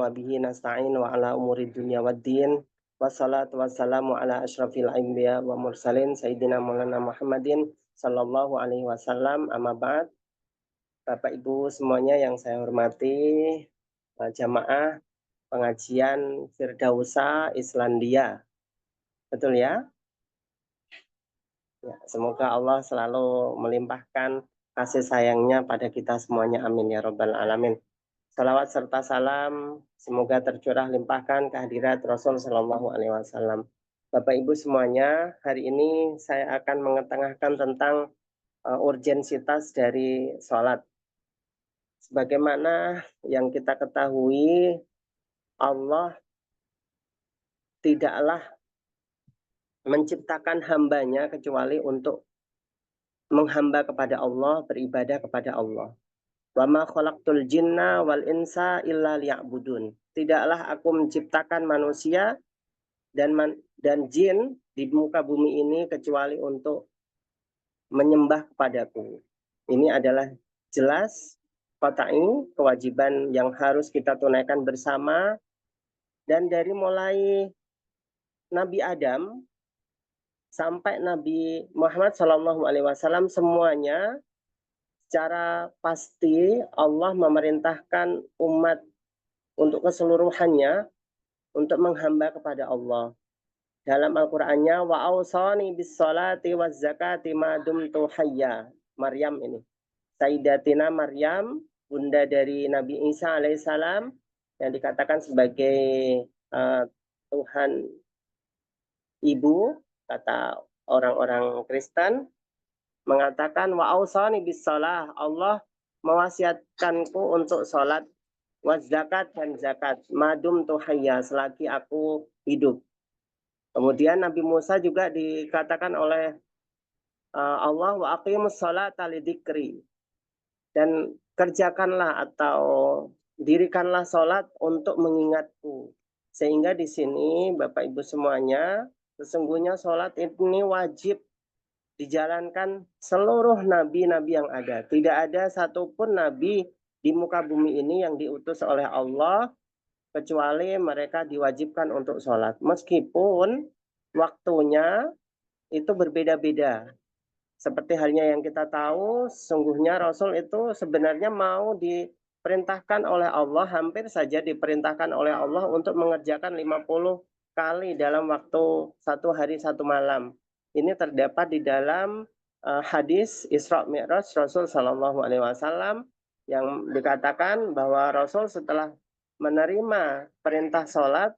wa bihi nasta'in wa ala umuri dunya waddin. Wassalatu wassalamu ala asyrafil anbiya wa mursalin sayyidina Maulana Muhammadin sallallahu alaihi wasallam. Amma ba'd. Bapak Ibu semuanya yang saya hormati, jamaah pengajian Firdausa Islandia. Betul ya? Ya, semoga Allah selalu melimpahkan kasih sayangnya pada kita semuanya. Amin ya rabbal alamin. Salawat serta salam semoga tercurah limpahkan kehadirat Rasul Shallallahu Alaihi Wasallam. Bapak Ibu semuanya, hari ini saya akan mengetengahkan tentang urgensitas dari sholat. Sebagaimana yang kita ketahui, Allah tidaklah menciptakan hambanya kecuali untuk menghamba kepada Allah, beribadah kepada Allah. Wa ma khalaqtul jinna wal insa illa liya'budun. Tidaklah aku menciptakan manusia dan jin di muka bumi ini kecuali untuk menyembah kepadaku. Ini adalah jelas qat'i kewajiban yang harus kita tunaikan bersama, dan dari mulai Nabi Adam sampai Nabi Muhammad SAW semuanya secara pasti Allah memerintahkan umat untuk keseluruhannya untuk menghamba kepada Allah. Dalam Al-Qur'annya wa ausani bis salati waz zakati ma dumtu hayya. Maryam ini. Sayyidatina Maryam, bunda dari Nabi Isa alaihissalam, yang dikatakan sebagai Tuhan ibu, kata orang-orang Kristen, mengatakan wa ausani bis shalah, Allah mewasiatkanku untuk sholat, waz zakat dan zakat, madum tuhayya, selagi aku hidup. Kemudian Nabi Musa juga dikatakan oleh Allah wa aqimus sholata lidzikri, dan kerjakanlah atau dirikanlah sholat untuk mengingatku. Sehingga di sini Bapak Ibu semuanya, sesungguhnya sholat ini wajib dijalankan seluruh nabi-nabi yang ada. Tidak ada satupun nabi di muka bumi ini yang diutus oleh Allah kecuali mereka diwajibkan untuk sholat. Meskipun waktunya itu berbeda-beda. Seperti halnya yang kita tahu, sesungguhnya Rasul itu sebenarnya mau diperintahkan oleh Allah, hampir saja diperintahkan oleh Allah untuk mengerjakan 50 kali dalam waktu satu hari satu malam. Ini terdapat di dalam hadis Isra Mi'raj Rasul Shallallahu Alaihi Wasallam, yang dikatakan bahwa Rasul setelah menerima perintah sholat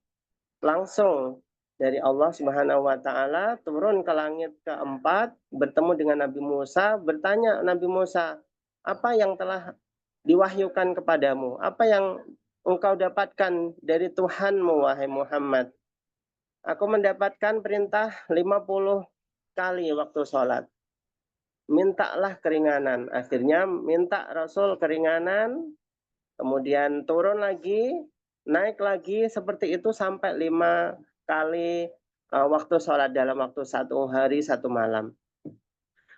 langsung dari Allah Subhanahu wa taala turun ke langit keempat, bertemu dengan Nabi Musa, bertanya Nabi Musa, "Apa yang telah diwahyukan kepadamu? Apa yang engkau dapatkan dari Tuhanmu, wahai Muhammad?" "Aku mendapatkan perintah 50 kali waktu sholat. Mintalah keringanan." Akhirnya minta Rasul keringanan, kemudian turun lagi, naik lagi, seperti itu sampai 5 kali waktu sholat dalam waktu satu hari satu malam.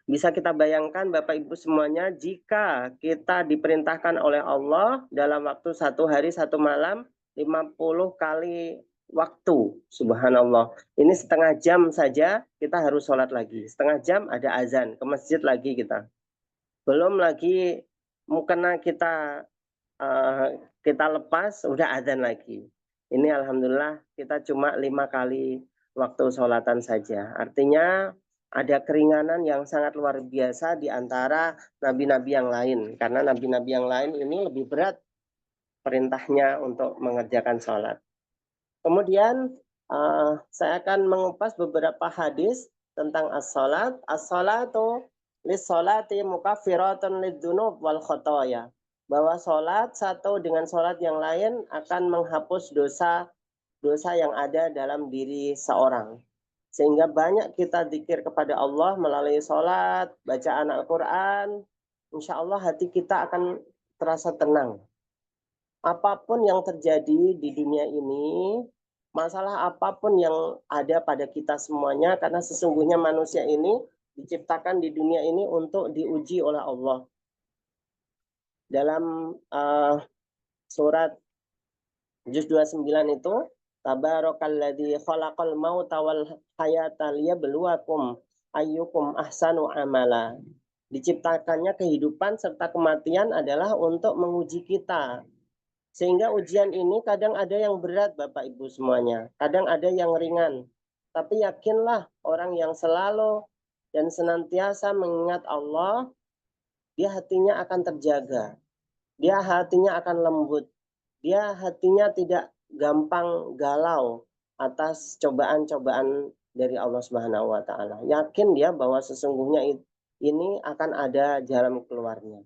Bisa kita bayangkan Bapak Ibu semuanya, jika kita diperintahkan oleh Allah dalam waktu satu hari satu malam 50 kali waktu, subhanallah. Ini setengah jam saja kita harus sholat lagi. Setengah jam ada azan, ke masjid lagi kita. Belum lagi mukena kita lepas, udah azan lagi. Ini alhamdulillah kita cuma 5 kali waktu sholatan saja. Artinya ada keringanan yang sangat luar biasa di antara nabi-nabi yang lain. Karena nabi-nabi yang lain ini lebih berat perintahnya untuk mengerjakan sholat. Kemudian saya akan mengupas beberapa hadis tentang as-sholat. As-sholatu lis-sholati mukaffiratun lid-dunub wal khotoya. Bahwa sholat satu dengan sholat yang lain akan menghapus dosa yang ada dalam diri seorang. Sehingga banyak kita zikir kepada Allah melalui sholat, bacaan Al-Quran. Insya Allah hati kita akan terasa tenang. Apapun yang terjadi di dunia ini, masalah apapun yang ada pada kita semuanya, karena sesungguhnya manusia ini diciptakan di dunia ini untuk diuji oleh Allah. Dalam surat Juz 29 itu, Tabarakalladzi khalaqal mauta wal hayata liyabluwakum ayyukum ahsanu amala. Diciptakannya kehidupan serta kematian adalah untuk menguji kita. Sehingga ujian ini kadang ada yang berat Bapak Ibu semuanya, kadang ada yang ringan. Tapi yakinlah orang yang selalu dan senantiasa mengingat Allah, dia hatinya akan terjaga, dia hatinya akan lembut, dia hatinya tidak gampang galau atas cobaan-cobaan dari Allah Subhanahu wa taala. Yakin dia bahwa sesungguhnya ini akan ada jalan keluarnya.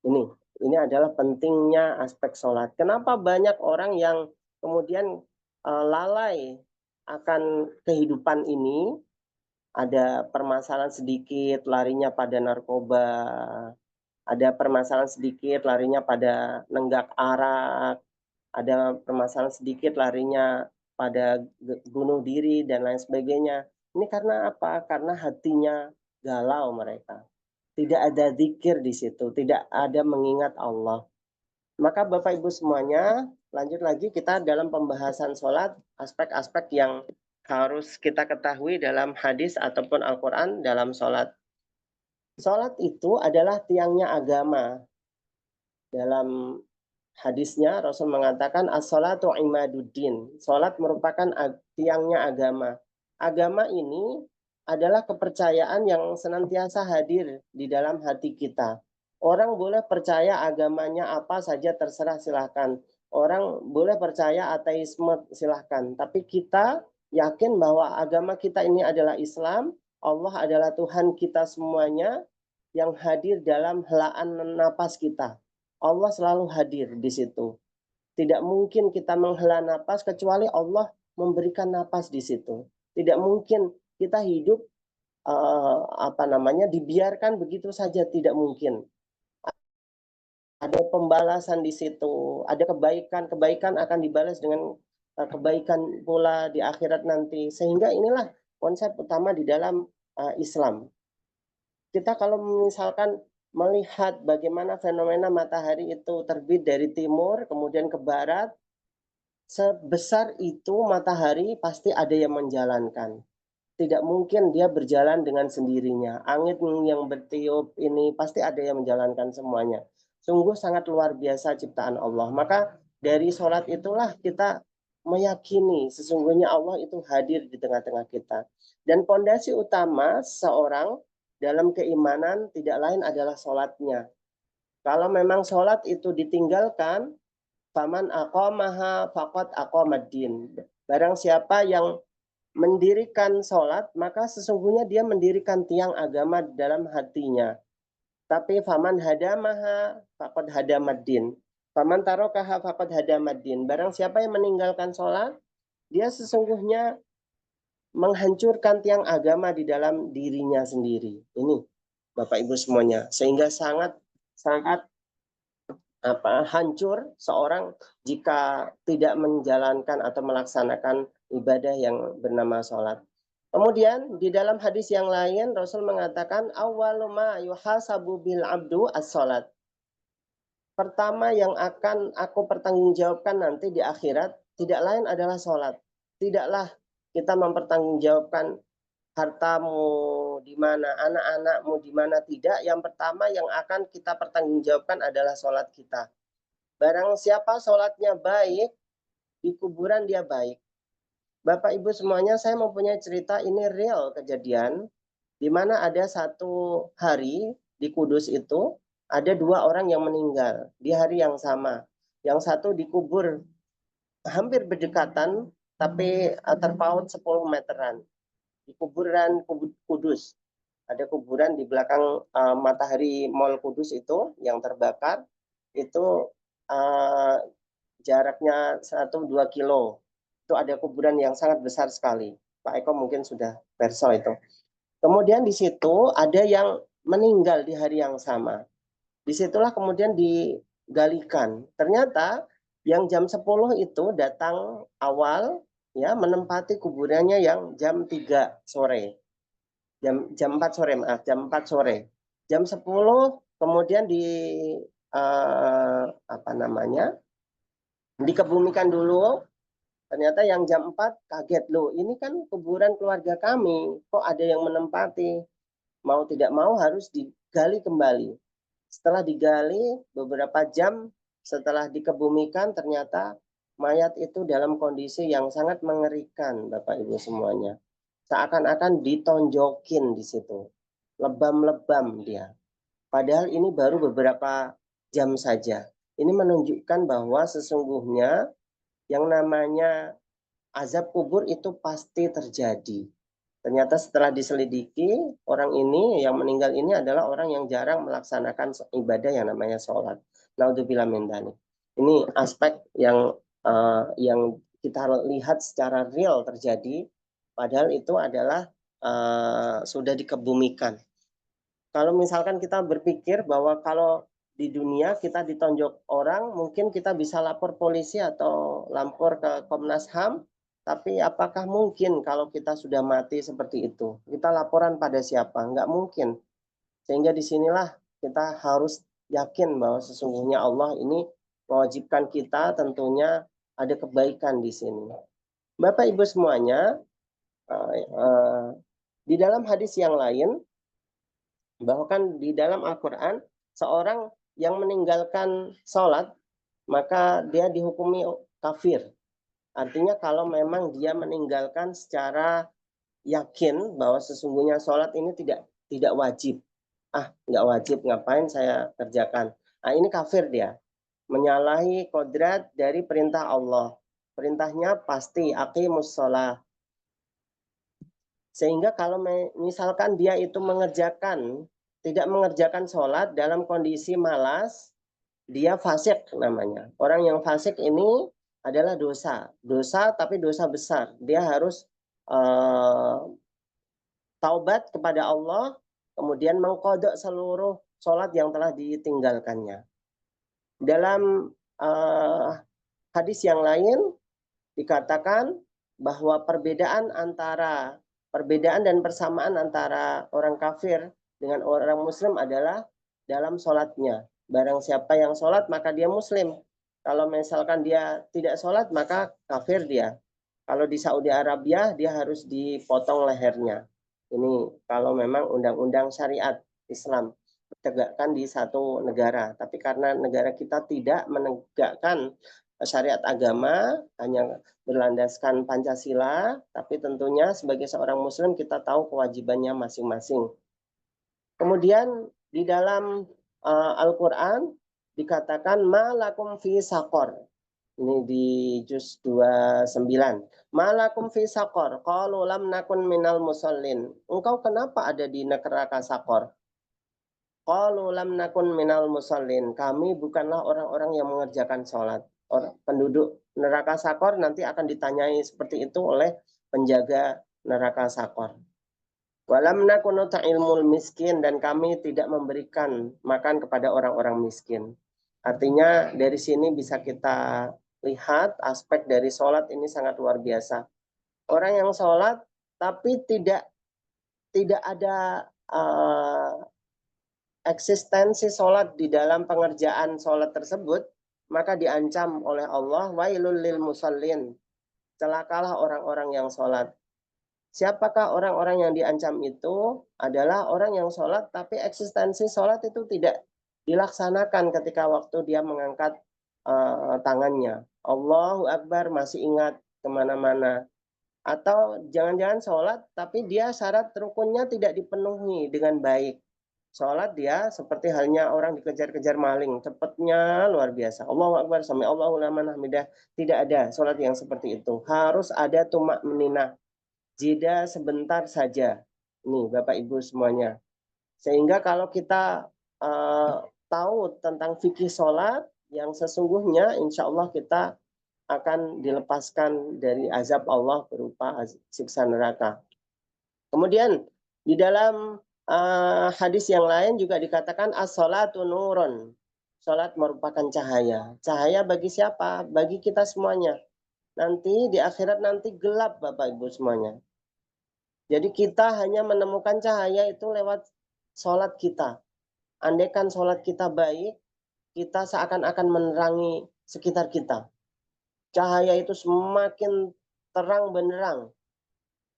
Ini ini adalah pentingnya aspek sholat. Kenapa banyak orang yang kemudian lalai akan kehidupan ini, ada permasalahan sedikit larinya pada narkoba, ada permasalahan sedikit larinya pada nenggak arak, ada permasalahan sedikit larinya pada bunuh diri dan lain sebagainya. Ini karena apa? Karena hatinya galau mereka. Tidak ada zikir di situ, tidak ada mengingat Allah. Maka Bapak Ibu semuanya, lanjut lagi kita dalam pembahasan sholat, aspek-aspek yang harus kita ketahui dalam hadis ataupun Al-Quran dalam sholat. Sholat itu adalah tiangnya agama. Dalam hadisnya Rasul mengatakan as-sholatu imaduddin. Sholat merupakan tiangnya agama. Agama ini adalah kepercayaan yang senantiasa hadir di dalam hati kita. Orang boleh percaya agamanya apa saja terserah silahkan. Orang boleh percaya ateisme silahkan. Tapi kita yakin bahwa agama kita ini adalah Islam. Allah adalah Tuhan kita semuanya yang hadir dalam helaan napas kita. Allah selalu hadir di situ. Tidak mungkin kita menghela napas kecuali Allah memberikan napas di situ. Tidak mungkin kita hidup dibiarkan begitu saja, tidak mungkin. Ada pembalasan di situ, ada kebaikan akan dibalas dengan kebaikan pula di akhirat nanti. Sehingga inilah konsep utama di dalam Islam. Kita kalau misalkan melihat bagaimana fenomena matahari itu terbit dari timur kemudian ke barat, sebesar itu matahari pasti ada yang menjalankan. Tidak mungkin dia berjalan dengan sendirinya. Angin yang bertiup ini pasti ada yang menjalankan semuanya. Sungguh sangat luar biasa ciptaan Allah. Maka dari sholat itulah kita meyakini sesungguhnya Allah itu hadir di tengah-tengah kita. Dan pondasi utama seorang dalam keimanan tidak lain adalah sholatnya. Kalau memang sholat itu ditinggalkan, faman aqamaha faqad aqamaddin. Barang siapa yang mendirikan sholat, maka sesungguhnya dia mendirikan tiang agama dalam hatinya. Tapi faman hadamaha faqad hadamaddin. Faman tarokaha faqad hadamaddin. Barang siapa yang meninggalkan sholat, dia sesungguhnya menghancurkan tiang agama di dalam dirinya sendiri. Ini Bapak Ibu semuanya. Sehingga sangat hancur seorang jika tidak menjalankan atau melaksanakan ibadah yang bernama sholat. Kemudian di dalam hadis yang lain Rasul mengatakan awwalu ma yuhasabu bil abdu as-sholat. Pertama yang akan aku pertanggungjawabkan nanti di akhirat tidak lain adalah sholat. Tidaklah kita mempertanggungjawabkan hartamu di mana, anak-anakmu di mana, tidak. Yang pertama yang akan kita pertanggungjawabkan adalah sholat kita. Barang siapa sholatnya baik, di kuburan dia baik. Bapak Ibu semuanya, saya mempunyai cerita ini real kejadian, di mana ada satu hari di Kudus itu, ada dua orang yang meninggal di hari yang sama. Yang satu dikubur hampir berdekatan, tapi terpaut 10 meteran. Di kuburan Kudus. Ada kuburan di belakang Matahari Mall Kudus itu yang terbakar, itu jaraknya 1-2 kilo. Itu ada kuburan yang sangat besar sekali. Pak Eko mungkin sudah perso itu. Kemudian di situ ada yang meninggal di hari yang sama. Disitulah kemudian digalikan. Ternyata yang jam 10 itu datang awal, ya, menempati kuburannya yang jam 3 sore. Jam 4 sore, maaf, jam 4 sore. Jam 10 kemudian di dikebumikan dulu. Ternyata yang jam 4 kaget, loh ini kan kuburan keluarga kami, kok ada yang menempati. Mau tidak mau harus digali kembali. Setelah digali beberapa jam setelah dikebumikan, ternyata mayat itu dalam kondisi yang sangat mengerikan, Bapak Ibu semuanya. Seakan-akan ditonjokin di situ. Lebam-lebam dia. Padahal ini baru beberapa jam saja. Ini menunjukkan bahwa sesungguhnya yang namanya azab kubur itu pasti terjadi. Ternyata setelah diselidiki, orang ini yang meninggal ini adalah orang yang jarang melaksanakan ibadah yang namanya sholat. Naudzubillah min dzalik. Ini aspek yang kita lihat secara real terjadi, padahal itu adalah sudah dikebumikan. Kalau misalkan kita berpikir bahwa kalau di dunia kita ditonjok orang, mungkin kita bisa lapor polisi atau lapor ke Komnas HAM, tapi apakah mungkin kalau kita sudah mati seperti itu? Kita laporan pada siapa? Enggak mungkin. Sehingga disinilah kita harus yakin bahwa sesungguhnya Allah ini mewajibkan kita tentunya ada kebaikan di sini. Bapak Ibu semuanya, di dalam hadis yang lain, bahkan di dalam Al-Quran, seorang yang meninggalkan sholat, maka dia dihukumi kafir. Artinya kalau memang dia meninggalkan secara yakin bahwa sesungguhnya sholat ini tidak wajib. Nggak wajib, ngapain saya kerjakan. Ini kafir dia. Menyalahi kodrat dari perintah Allah. Perintahnya pasti, aqimus sholat. Sehingga kalau misalkan dia itu tidak mengerjakan sholat dalam kondisi malas, dia fasik namanya. Orang yang fasik ini adalah dosa. Dosa tapi dosa besar. Dia harus taubat kepada Allah, kemudian mengkodok seluruh sholat yang telah ditinggalkannya. Dalam hadis yang lain dikatakan bahwa perbedaan dan persamaan antara orang kafir dengan orang muslim adalah dalam sholatnya. Barang siapa yang sholat maka dia muslim. Kalau misalkan dia tidak sholat maka kafir dia. Kalau di Saudi Arabia dia harus dipotong lehernya. Ini kalau memang undang-undang syariat Islam ditegakkan di satu negara. Tapi karena negara kita tidak menegakkan syariat agama, hanya berlandaskan Pancasila, tapi tentunya sebagai seorang muslim kita tahu kewajibannya masing-masing. Kemudian di dalam Al-Quran dikatakan malakum fi sakor. Ini di juz 29. Malakum fi sakor. Qalu lam nakun minal musallin. Engkau kenapa ada di neraka sakor? Qalu lam nakun minal musallin. Kami bukanlah orang-orang yang mengerjakan sholat. Penduduk neraka sakor nanti akan ditanyai seperti itu oleh penjaga neraka sakor. Walam nakun nut'imul miskin, dan kami tidak memberikan makan kepada orang-orang miskin. Artinya dari sini bisa kita lihat aspek dari sholat ini sangat luar biasa. Orang yang sholat tapi tidak ada eksistensi sholat di dalam pengerjaan sholat tersebut, maka diancam oleh Allah, wailul lil musallin. Celakalah orang-orang yang sholat. Siapakah orang-orang yang diancam itu? Adalah orang yang sholat, tapi eksistensi sholat itu tidak dilaksanakan ketika waktu dia mengangkat tangannya. Allahu Akbar masih ingat kemana-mana. Atau jangan-jangan sholat, tapi dia syarat rukunnya tidak dipenuhi dengan baik. Sholat dia seperti halnya orang dikejar-kejar maling, cepatnya luar biasa. Allahu Akbar sampai Allahu liman hamidah. Tidak ada sholat yang seperti itu. Harus ada tumak meninah, jeda sebentar saja. Nih Bapak Ibu semuanya. Sehingga kalau kita tahu tentang fikih sholat yang sesungguhnya, insya Allah kita akan dilepaskan dari azab Allah berupa siksa neraka. Kemudian di dalam hadis yang lain juga dikatakan as-sholatu nurun. Sholat merupakan cahaya. Cahaya bagi siapa? Bagi kita semuanya. Nanti di akhirat nanti gelap Bapak Ibu semuanya. Jadi kita hanya menemukan cahaya itu lewat sholat kita. Andaikan sholat kita baik, kita seakan-akan menerangi sekitar kita. cahaya itu semakin terang benderang.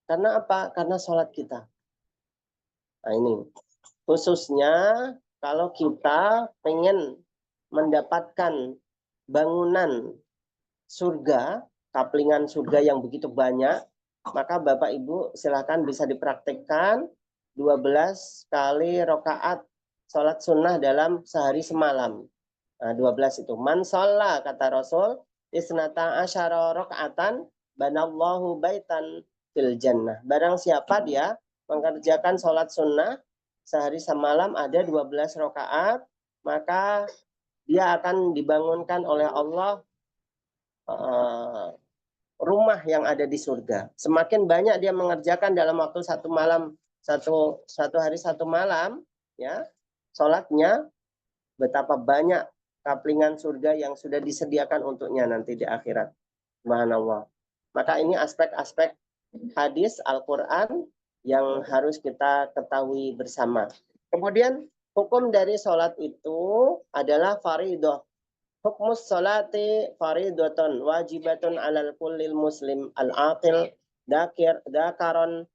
Karena apa? Karena sholat kita. Nah ini, khususnya kalau kita pengen mendapatkan bangunan surga, kaplingan surga yang begitu banyak, maka Bapak Ibu silakan bisa dipraktekkan 12 kali rakaat sholat sunnah dalam sehari semalam. Nah, 12 itu. Man sholla, kata Rasul, isnata asyara rakaatan banallahu baitan fil jannah. Barang siapa dia mengerjakan sholat sunnah sehari semalam ada 12 rakaat, maka dia akan dibangunkan oleh Allah rumah yang ada di surga. Semakin banyak dia mengerjakan dalam waktu satu malam, satu hari satu malam, ya, sholatnya, betapa banyak kaplingan surga yang sudah disediakan untuknya nanti di akhirat. Subhanallah. Maka ini aspek-aspek hadis Al-Quran yang harus kita ketahui bersama. Kemudian hukum dari sholat itu adalah faridoh. Hukmus sholati faridatun wajibatun alal kullil muslim al-aqil dakaron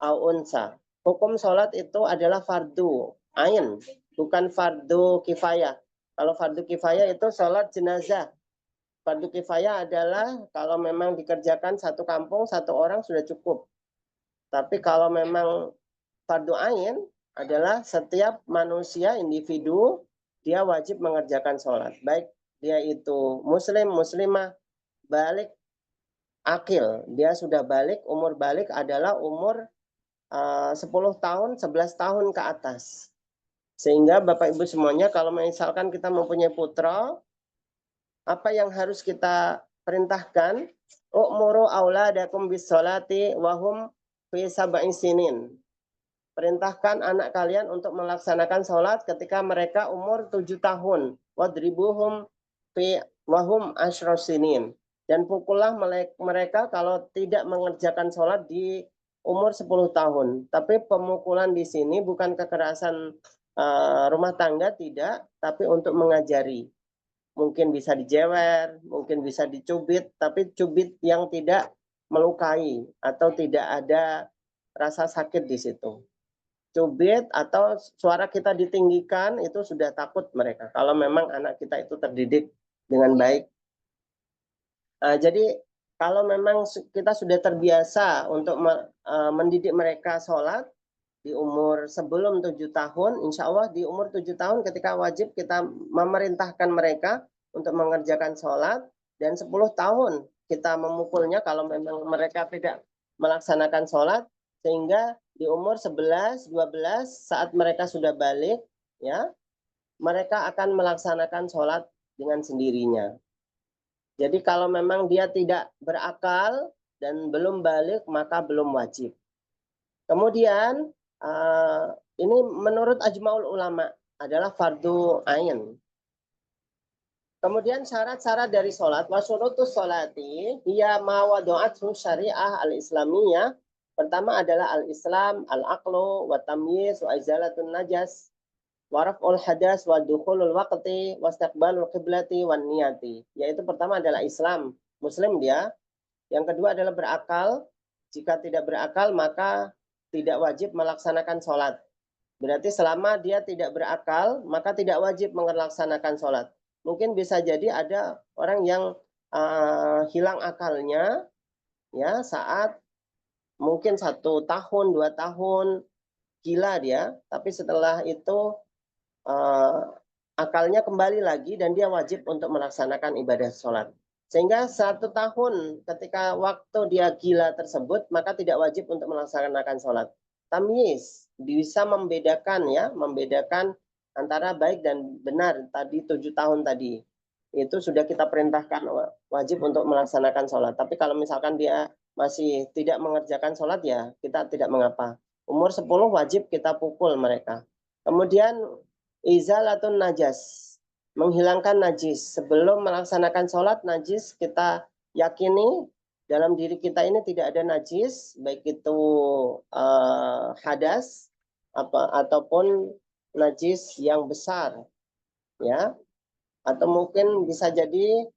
au unsa. Hukum sholat itu adalah fardu ain, bukan fardu kifayah. Kalau fardu kifayah itu sholat jenazah. Fardu kifayah adalah kalau memang dikerjakan satu kampung, satu orang sudah cukup. Tapi kalau memang fardu ain adalah setiap manusia, individu, dia wajib mengerjakan sholat. Baik dia itu muslim, muslimah, balik, akil. Dia sudah balik, umur balik adalah umur 10 tahun, 11 tahun ke atas. Sehingga Bapak Ibu semuanya kalau misalkan kita mempunyai putra, apa yang harus kita perintahkan? U'muru auladakum bis-sholati wahum fi sab'in sinin. Perintahkan anak kalian untuk melaksanakan sholat ketika mereka umur 7 tahun. Wadribuhum fi wahum ashrosinin. Dan pukullah mereka kalau tidak mengerjakan sholat di umur 10 tahun. Tapi pemukulan di sini bukan kekerasan rumah tangga, tidak. Tapi untuk mengajari. Mungkin bisa dijewer, mungkin bisa dicubit. Tapi cubit yang tidak melukai atau tidak ada rasa sakit di situ. Cubit atau suara kita ditinggikan itu sudah takut mereka kalau memang anak kita itu terdidik dengan baik. Jadi kalau memang kita sudah terbiasa untuk mendidik mereka sholat di umur sebelum 7 tahun, insya Allah di umur 7 tahun ketika wajib kita memerintahkan mereka untuk mengerjakan sholat, dan 10 tahun kita memukulnya kalau memang mereka tidak melaksanakan sholat, sehingga di umur 11, 12 saat mereka sudah balik, ya, mereka akan melaksanakan sholat dengan sendirinya. Jadi kalau memang dia tidak berakal dan belum balik, maka belum wajib. Kemudian ini menurut ajmaul ulama adalah fardu ain. Kemudian syarat-syarat dari sholat, wasyurutus sholati, ia mawadu'athu syariah al-islamiyah. Pertama adalah al-islam, al-aqlu, wa tamyiz, wa izalatun najas, wa raf'ul hadas, wa dukhulul waqti, wa istiqbalul qiblati, wa niyati. Yaitu pertama adalah Islam, muslim dia. Yang kedua adalah berakal. Jika tidak berakal, maka tidak wajib melaksanakan sholat. Berarti selama dia tidak berakal, maka tidak wajib melaksanakan sholat. Mungkin bisa jadi ada orang yang hilang akalnya, ya, saat mungkin 1 tahun, 2 tahun, gila dia, tapi setelah itu akalnya kembali lagi dan dia wajib untuk melaksanakan ibadah sholat. Sehingga 1 tahun ketika waktu dia gila tersebut, maka tidak wajib untuk melaksanakan sholat. Tamyiz bisa membedakan, ya, membedakan antara baik dan benar tadi 7 tahun tadi. Itu sudah kita perintahkan wajib untuk melaksanakan sholat. Tapi kalau misalkan dia masih tidak mengerjakan sholat, ya kita tidak mengapa. Umur 10 wajib kita pukul mereka. Kemudian izalatun najas, menghilangkan najis. Sebelum melaksanakan sholat, najis kita yakini dalam diri kita ini tidak ada najis, baik itu hadas ataupun najis yang besar, ya, atau mungkin bisa jadi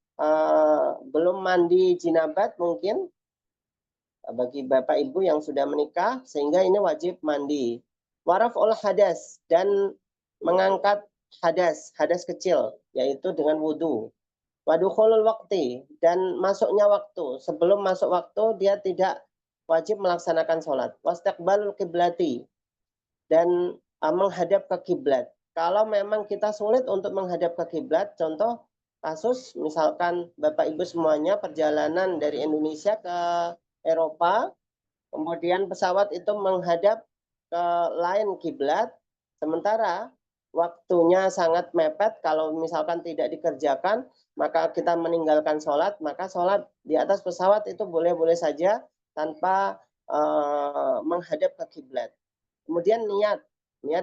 belum mandi jinabat mungkin bagi bapak ibu yang sudah menikah, sehingga ini wajib mandi. Waraf'ul hadas, dan mengangkat hadas kecil, yaitu dengan wudhu. Wadukhulul waktu, dan masuknya waktu. Sebelum masuk waktu dia tidak wajib melaksanakan sholat. Wastaqbalul kiblati, dan menghadap ke kiblat. Kalau memang kita sulit untuk menghadap ke kiblat, contoh kasus misalkan Bapak Ibu semuanya perjalanan dari Indonesia ke Eropa, kemudian pesawat itu menghadap ke lain kiblat, sementara waktunya sangat mepet, kalau misalkan tidak dikerjakan, maka kita meninggalkan sholat, maka sholat di atas pesawat itu boleh-boleh saja tanpa menghadap ke kiblat. Kemudian niat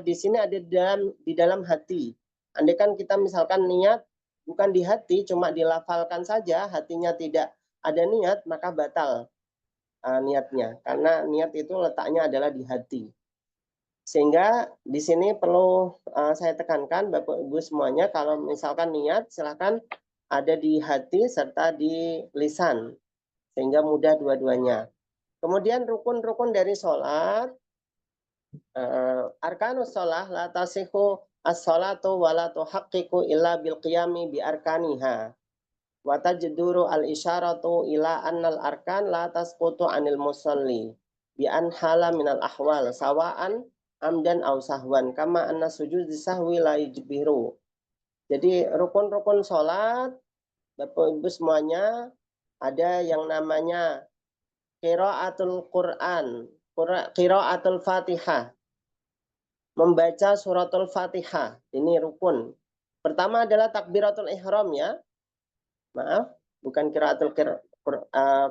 di sini ada di dalam hati. Andai kan kita misalkan niat bukan di hati, cuma dilafalkan saja, hatinya tidak ada niat, maka batal niatnya, karena niat itu letaknya adalah di hati. Sehingga di sini perlu saya tekankan Bapak Ibu semuanya, kalau misalkan niat silahkan ada di hati serta di lisan, sehingga mudah dua-duanya. Kemudian rukun-rukun dari sholat, arkanus sholah la tasihu as-sholatu wa la tuhaqqiqu illa bil qiyami bi arkaniha. Wa tajduru al-isyaratu ila annal arkan la tasqutu anil musalli bi an hala minal ahwal sawaan amdan aw sahwan kama anna sujud sahwi la yujbiru. Jadi rukun-rukun sholat Bapak Ibu semuanya ada yang namanya qiraatul Quran, qiraatul Fatihah, membaca suratul Fatihah, ini rukun. Pertama adalah takbiratul ihram ya. Maaf, bukan qiraatul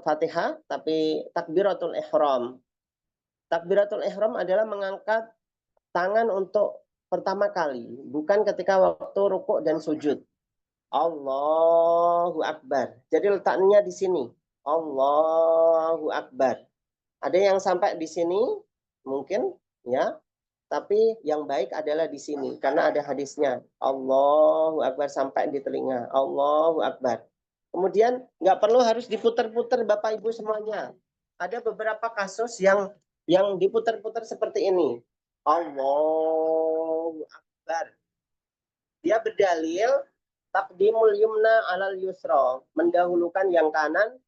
Fatihah, tapi takbiratul ihram. Takbiratul ihram adalah mengangkat tangan untuk pertama kali, bukan ketika waktu rukuk dan sujud. Allahu Akbar. Jadi letaknya di sini. Allahu Akbar. Ada yang sampai di sini mungkin ya, tapi yang baik adalah di sini karena ada hadisnya. Allahu Akbar sampai di telinga. Allahu Akbar. Kemudian nggak perlu harus diputar-putar Bapak Ibu semuanya. Ada beberapa kasus yang diputar-putar seperti ini. Allahu Akbar. Dia berdalil takdimul yumna alal yusra, mendahulukan yang kanan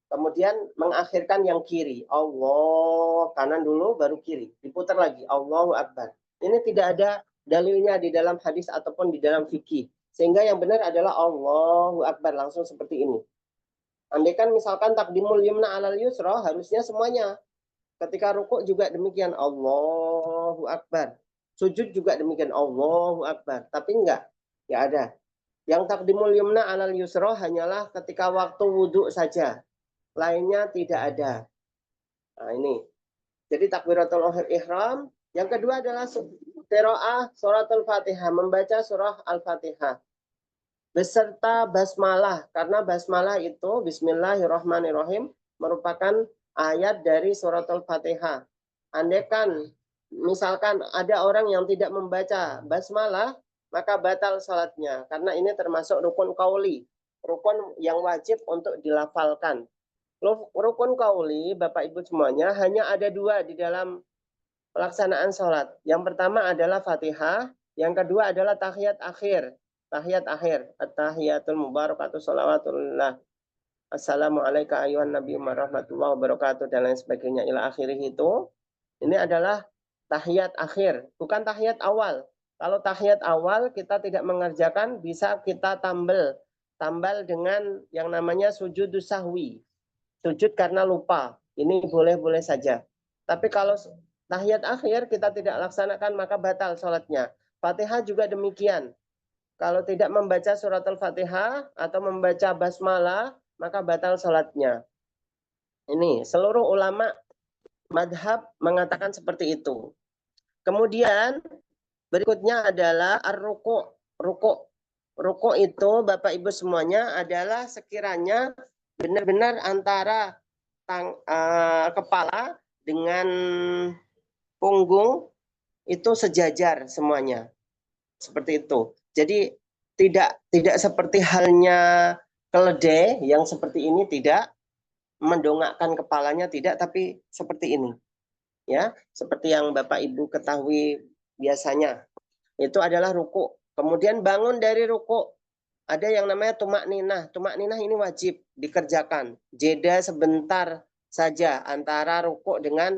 kemudian mengakhirkan yang kiri. Allah, kanan dulu baru kiri. Diputar lagi. Allahu Akbar. Ini tidak ada dalilnya di dalam hadis ataupun di dalam fikih. Sehingga yang benar adalah Allahu Akbar. Langsung seperti ini. Andaikan misalkan takdimul yumna alal yusra, harusnya semuanya. Ketika rukuk juga demikian. Allahu Akbar. Sujud juga demikian. Allahu Akbar. Tapi enggak. Ya ada. Yang takdimul yumna alal yusra hanyalah ketika waktu wudhu saja. Lainnya tidak ada. Nah ini. Jadi takbiratul ihram. Yang kedua adalah qiraah suratul Fatihah, membaca surah Al-Fatihah beserta basmalah, karena basmalah itu Bismillahirrahmanirrahim merupakan ayat dari suratul Fatihah. Andaikan misalkan ada orang yang tidak membaca basmalah, maka batal salatnya, karena ini termasuk rukun qauli, rukun yang wajib untuk dilafalkan. Rukun qauli, Bapak Ibu semuanya, hanya ada dua di dalam pelaksanaan sholat. Yang pertama adalah Fatihah, yang kedua adalah tahiyat akhir. Tahiyat akhir, at-tahiyatul mubarakatuh sholawatullah. Assalamualaikum ayuhan nabi warahmatullahi wabarakatuh dan lain sebagainya ila akhirih itu. Ini adalah tahiyat akhir, bukan tahiyat awal. Kalau tahiyat awal kita tidak mengerjakan, bisa kita tambal dengan yang namanya sujudus sahwi. Sujud karena lupa. Ini boleh-boleh saja. Tapi kalau tahiyat akhir kita tidak laksanakan maka batal sholatnya. Fatihah juga demikian. Kalau tidak membaca surat Al-Fatihah atau membaca basmalah maka batal sholatnya. Ini seluruh ulama madhab mengatakan seperti itu. Kemudian berikutnya adalah ar-ruku'. Ruku' itu Bapak Ibu semuanya adalah sekiranya benar-benar antara kepala dengan punggung itu sejajar semuanya. Seperti itu. Jadi tidak seperti halnya keledai yang seperti ini tidak, mendongakkan kepalanya tidak, tapi seperti ini. Ya, seperti yang Bapak Ibu ketahui biasanya. Itu adalah ruku. Kemudian bangun dari ruku. Ada yang namanya tumak ninah. Tumak ninah ini wajib dikerjakan. Jeda sebentar saja antara ruku dengan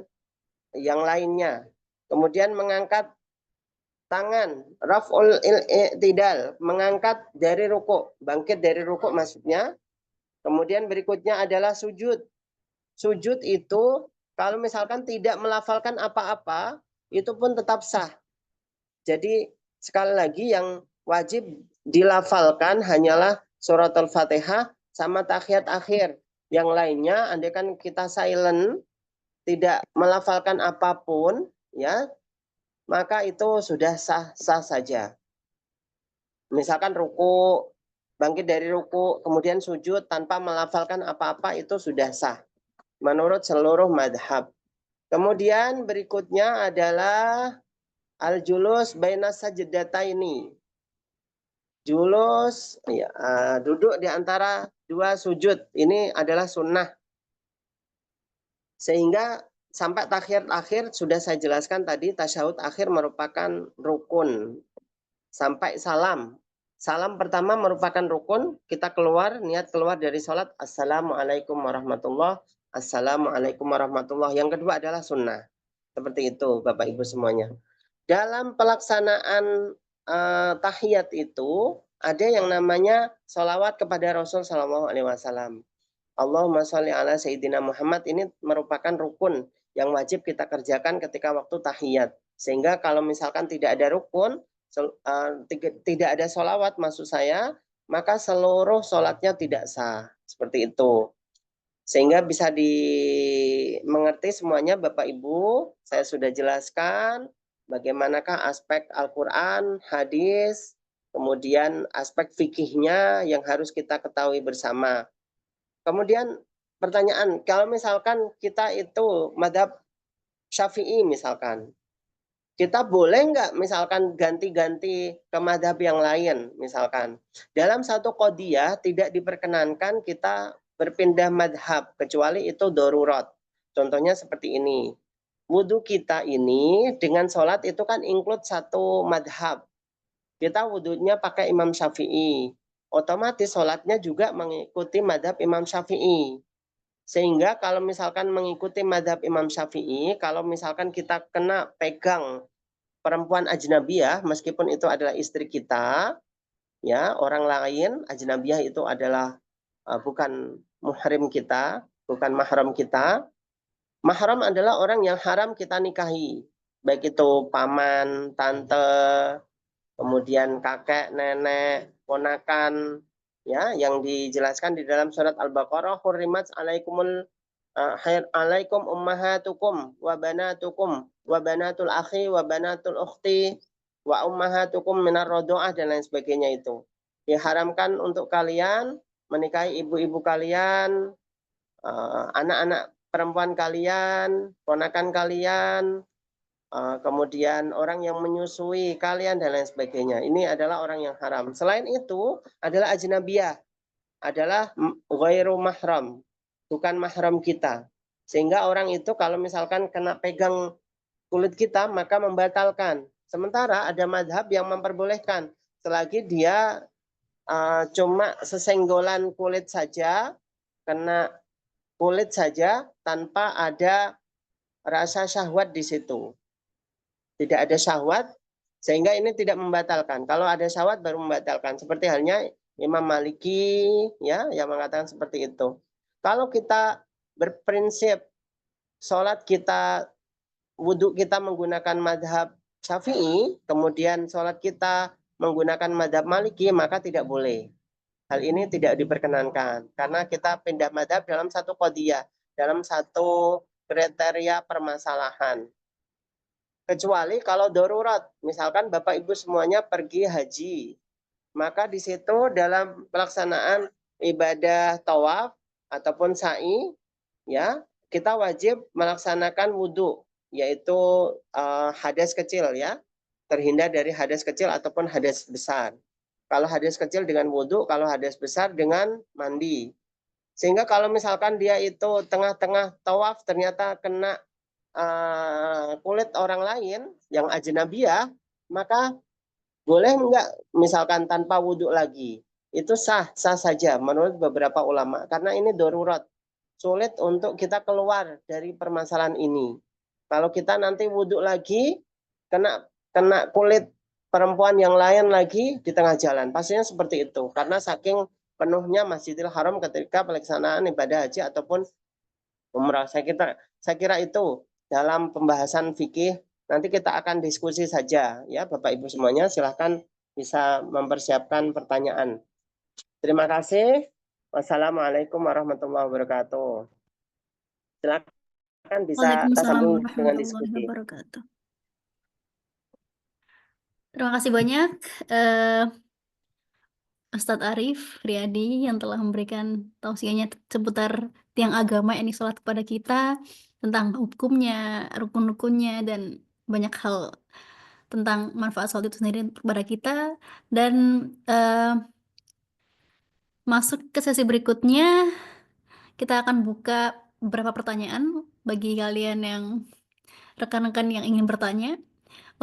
yang lainnya. Kemudian mengangkat tangan, raf'ul i'tidal, mengangkat dari ruku, bangkit dari ruku maksudnya. Kemudian berikutnya adalah sujud. Sujud itu kalau misalkan tidak melafalkan apa-apa, itu pun tetap sah. Jadi sekali lagi yang wajib dilafalkan hanyalah surat Al-Fatihah sama tahiyat akhir. Yang lainnya, andaikan kita silent, tidak melafalkan apapun, ya, maka itu sudah sah-sah saja. Misalkan ruku, bangkit dari ruku, kemudian sujud tanpa melafalkan apa-apa, itu sudah sah menurut seluruh madhab. Kemudian berikutnya adalah al-julus baina sajdataini. Julus, ya, duduk di antara dua sujud. Ini adalah sunnah. Sehingga sampai tahiyat akhir sudah saya jelaskan tadi, tasyahud akhir merupakan rukun. Sampai salam. Salam pertama merupakan rukun, kita keluar, niat keluar dari sholat, Assalamualaikum warahmatullahi wabarakatuh. Assalamualaikum warahmatullahi wabarakatuh. Yang kedua adalah sunnah. Seperti itu Bapak Ibu semuanya. Dalam pelaksanaan tahiyat itu ada yang namanya sholawat kepada Rasul Shallallahu Alaihi Wasallam. Allahumma sholli ala Sayyidina Muhammad ini merupakan rukun yang wajib kita kerjakan ketika waktu tahiyat. Sehingga kalau misalkan tidak ada rukun, tidak ada sholawat maksud saya, maka seluruh sholatnya tidak sah. Seperti itu. Sehingga bisa dimengerti semuanya Bapak Ibu, saya sudah jelaskan bagaimanakah aspek Al-Quran, hadis, kemudian aspek fikihnya yang harus kita ketahui bersama. Kemudian pertanyaan, kalau misalkan kita itu madhab Syafi'i misalkan, kita boleh nggak misalkan ganti-ganti ke madhab yang lain misalkan. Dalam satu qadiyah tidak diperkenankan kita berpindah madhab, kecuali itu darurat. Contohnya seperti ini. Wudhu kita ini dengan sholat itu kan include satu madhab. Kita wudhunya pakai Imam Syafi'i. Otomatis sholatnya juga mengikuti madhab Imam Syafi'i. Sehingga kalau misalkan mengikuti madhab Imam Syafi'i, kalau misalkan kita kena pegang perempuan ajnabiyah, meskipun itu adalah istri kita, ya orang lain, ajnabiyah itu adalah bukan muhrim kita, bukan mahram kita. Mahram adalah orang yang haram kita nikahi, baik itu paman, tante, kemudian kakek, nenek, ponakan, ya, yang dijelaskan di dalam surat Al-Baqarah, hurrimat alaikum ummahatukum wa banatukum wa banatul akhi wa banatul ukhti wa ummahatukum minar rodoah dan lain sebagainya itu. Diharamkan untuk kalian menikahi ibu-ibu kalian, anak-anak perempuan kalian, ponakan kalian, kemudian orang yang menyusui kalian dan lain sebagainya. Ini adalah orang yang haram. Selain itu adalah ajnabiyah, adalah ghairu mahram, bukan mahram kita. Sehingga orang itu kalau misalkan kena pegang kulit kita maka membatalkan. Sementara ada madhab yang memperbolehkan selagi dia cuma sesenggolan kulit saja, kena kulit saja tanpa ada rasa syahwat di situ. Tidak ada syahwat sehingga ini tidak membatalkan. Kalau ada syahwat baru membatalkan. Seperti halnya Imam Maliki ya yang mengatakan seperti itu. Kalau kita berprinsip sholat kita, wudhu kita menggunakan madhab Syafi'i, kemudian sholat kita menggunakan madhab Maliki, maka tidak boleh. Hal ini tidak diperkenankan karena kita pindah madhab dalam satu qadiyah, dalam satu kriteria permasalahan. Kecuali kalau darurat, misalkan Bapak Ibu semuanya pergi haji, maka di situ dalam pelaksanaan ibadah tawaf ataupun sa'i, ya kita wajib melaksanakan wudhu, yaitu hadas kecil ya, terhindar dari hadas kecil ataupun hadas besar. Kalau hadas kecil dengan wudhu, kalau hadas besar dengan mandi. Sehingga kalau misalkan dia itu tengah-tengah tawaf ternyata kena kulit orang lain yang ajnabiyah, maka boleh enggak misalkan tanpa wudhu lagi? Itu sah saja menurut beberapa ulama. Karena ini darurat. Sulit untuk kita keluar dari permasalahan ini. Kalau kita nanti wudhu lagi, kena kulit perempuan yang lain lagi di tengah jalan. Pastinya seperti itu. Karena saking penuhnya Masjidil Haram ketika pelaksanaan ibadah haji ataupun umrah. Saya kira itu dalam pembahasan fikih. Nanti kita akan diskusi saja ya Bapak Ibu semuanya. Silahkan bisa mempersiapkan pertanyaan. Terima kasih. Wassalamualaikum warahmatullahi wabarakatuh. Silakan bisa kita Waalaikumsalam sambung dengan warahmatullahi diskusi. wabarakatuh. Terima kasih banyak Ustadz Arif Riyadi yang telah memberikan tausiahnya seputar tiang agama yang sholat kepada kita, tentang hukumnya, rukun-rukunnya, dan banyak hal tentang manfaat sholat itu sendiri kepada kita. Dan masuk ke sesi berikutnya, kita akan buka beberapa pertanyaan bagi kalian yang rekan-rekan yang ingin bertanya.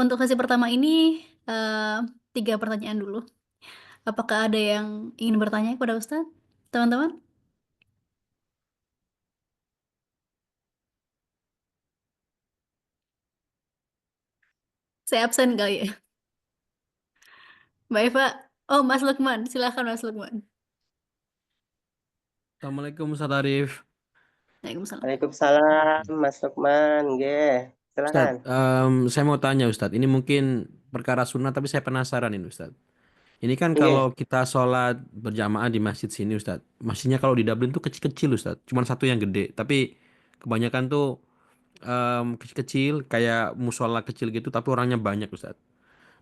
Untuk sesi pertama ini, 3 pertanyaan dulu. Apakah ada yang ingin bertanya kepada Ustadz, teman-teman? Saya absen kali ya. Mbak Eva, oh Mas Lukman, silakan Mas Lukman. Assalamualaikum Ustaz Arif. Waalaikumsalam. Waalaikumsalam Mas Lukman. Nggih, Ustaz, silakan. saya mau tanya Ustaz, ini mungkin perkara sunnah tapi saya penasaran ini Ustaz. Ini kan Nggih. kalau kita sholat berjamaah di masjid sini Ustaz, masjidnya kalau di Dublin tuh kecil-kecil Ustaz, cuma satu yang gede, tapi kebanyakan tuh kecil-kecil kayak musola kecil gitu, tapi orangnya banyak Ustaz.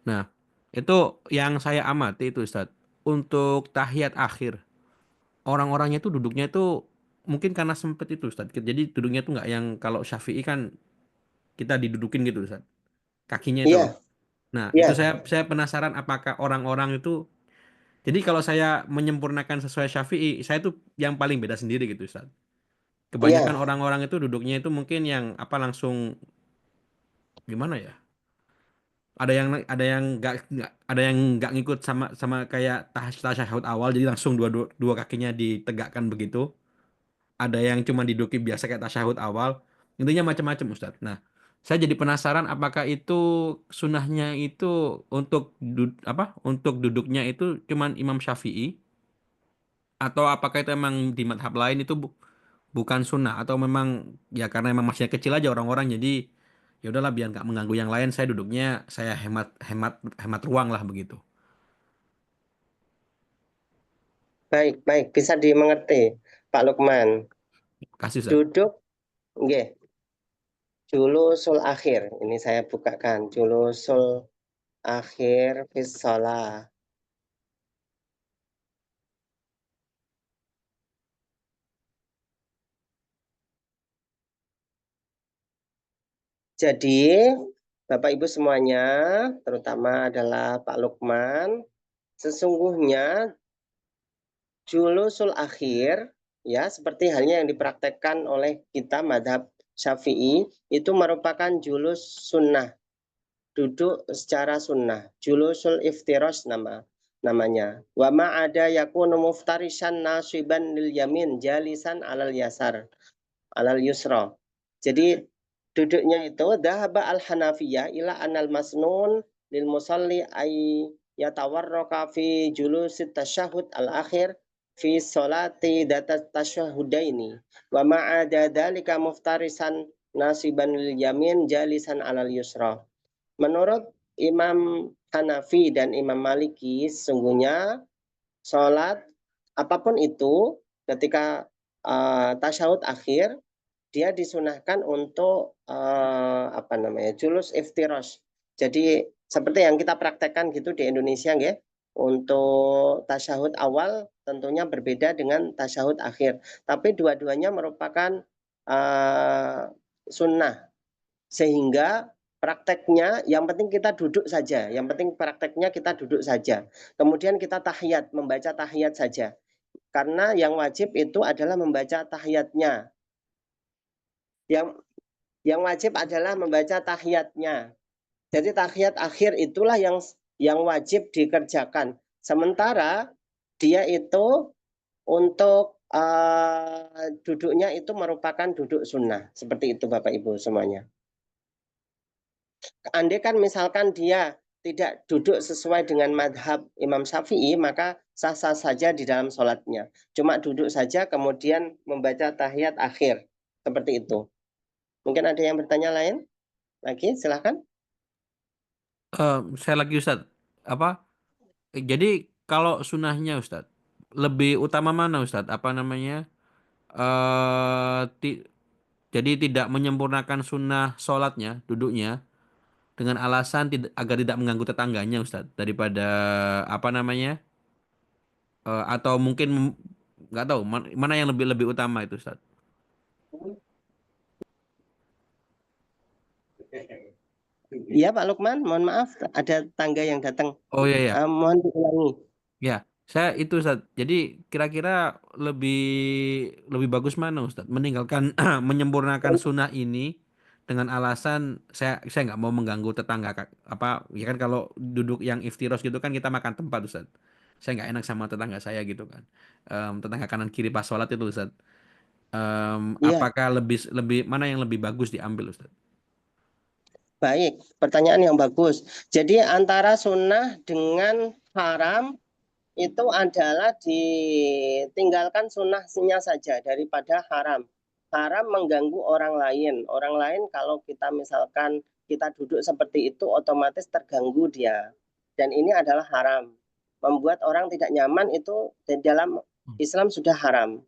Nah, itu yang saya amati itu Ustaz, untuk tahiyat akhir, orang-orangnya itu duduknya itu mungkin karena sempit itu Ustaz, jadi duduknya tuh nggak yang kalau Syafi'i kan kita didudukin gitu Ustaz. Kakinya itu loh. Iya, Nah, itu iya, saya penasaran apakah orang-orang itu jadi kalau saya menyempurnakan sesuai Syafi'i, saya tuh yang paling beda sendiri gitu Ustaz. Kebanyakan iya, orang-orang itu duduknya itu mungkin yang apa langsung gimana ya? Ada yang nggak ngikut sama sama kayak tasyahud awal jadi langsung dua kakinya ditegakkan begitu. Ada yang cuma diduduki biasa kayak tasyahud awal. Intinya macam-macam Ustadz. Nah, saya jadi penasaran apakah itu sunahnya itu untuk duduknya itu cuman Imam Syafi'i atau apakah itu emang di madhab lain itu bukan sunnah atau memang ya karena emang masih kecil aja orang-orang jadi ya udahlah biar nggak mengganggu yang lain saya duduknya saya hemat hemat hemat ruang lah begitu. baik, baik, bisa dimengerti, Pak Lukman. Kasih Ustadz. Duduk, nggih, julusul akhir. Ini saya bukakan, julusul akhir fis shalah. Jadi, Bapak Ibu semuanya, terutama adalah Pak Lukman, sesungguhnya julusul akhir, ya seperti halnya yang dipraktekkan oleh kita madhab Syafi'i, itu merupakan julus sunnah, duduk secara sunnah, julusul iftirosh namanya. Wa ma ada yakunu muftarishan nasiban lil yamin jalisan alal yusra. Jadi duduknya itu dhahaba al hanafiyah ila anal masnun lil musalli ay yatawarraka fi julusit tasyahud al akhir fi sholati data tasyahudaini wa ma'ada dalika muftarisan nasiban lil yamin jalisan alal yusra. Menurut Imam Hanafi dan Imam Maliki sesungguhnya sholat apapun itu ketika tasyahud akhir dia disunahkan untuk julus iftirosh. Jadi seperti yang kita praktekkan gitu di Indonesia ya. Untuk tasyahud awal tentunya berbeda dengan tasyahud akhir. Tapi dua-duanya merupakan sunnah. Sehingga Prakteknya yang penting kita duduk saja, yang penting prakteknya kita duduk saja. Kemudian kita tahiyat, membaca tahiyat saja. Karena yang wajib itu adalah membaca tahiyatnya. Yang wajib adalah membaca tahiyatnya. Jadi tahiyat akhir itulah yang wajib dikerjakan. Sementara dia itu untuk duduknya itu merupakan duduk sunnah. Seperti itu Bapak Ibu semuanya. Andai kan misalkan dia tidak duduk sesuai dengan madhab Imam Syafi'i, maka sah-sah saja di dalam sholatnya. Cuma duduk saja kemudian membaca tahiyat akhir. Seperti itu. Mungkin ada yang bertanya lain? Lagi, silahkan. Saya lagi Ustadz, apa? Jadi kalau sunnahnya Ustadz, lebih utama mana Ustadz? Apa namanya? Jadi tidak menyempurnakan sunnah sholatnya, duduknya, dengan alasan agar tidak mengganggu tetangganya Ustadz, daripada apa namanya? Atau mungkin nggak tahu mana yang lebih utama itu Ustadz. Iya Pak Lukman, mohon maaf ada tangga yang datang. Oh iya ya. Mohon diulangi. Ya, saya itu Ustaz. Jadi kira-kira lebih bagus mana Ustaz? Meninggalkan menyempurnakan sunnah ini dengan alasan saya nggak mau mengganggu tetangga apa ya kan, kalau duduk yang iftiros gitu kan kita makan tempat Ustaz. Saya nggak enak sama tetangga saya gitu kan. Tetangga kanan kiri pas sholat itu Ustaz. Iya, Apakah lebih lebih mana yang lebih bagus diambil Ustaz? baik. Pertanyaan yang bagus. Jadi antara sunnah dengan haram itu adalah ditinggalkan sunnahnya saja daripada haram. Haram mengganggu orang lain. Orang lain kalau kita misalkan kita duduk seperti itu otomatis terganggu dia. Dan ini adalah haram. Membuat orang tidak nyaman itu di dalam Islam sudah haram.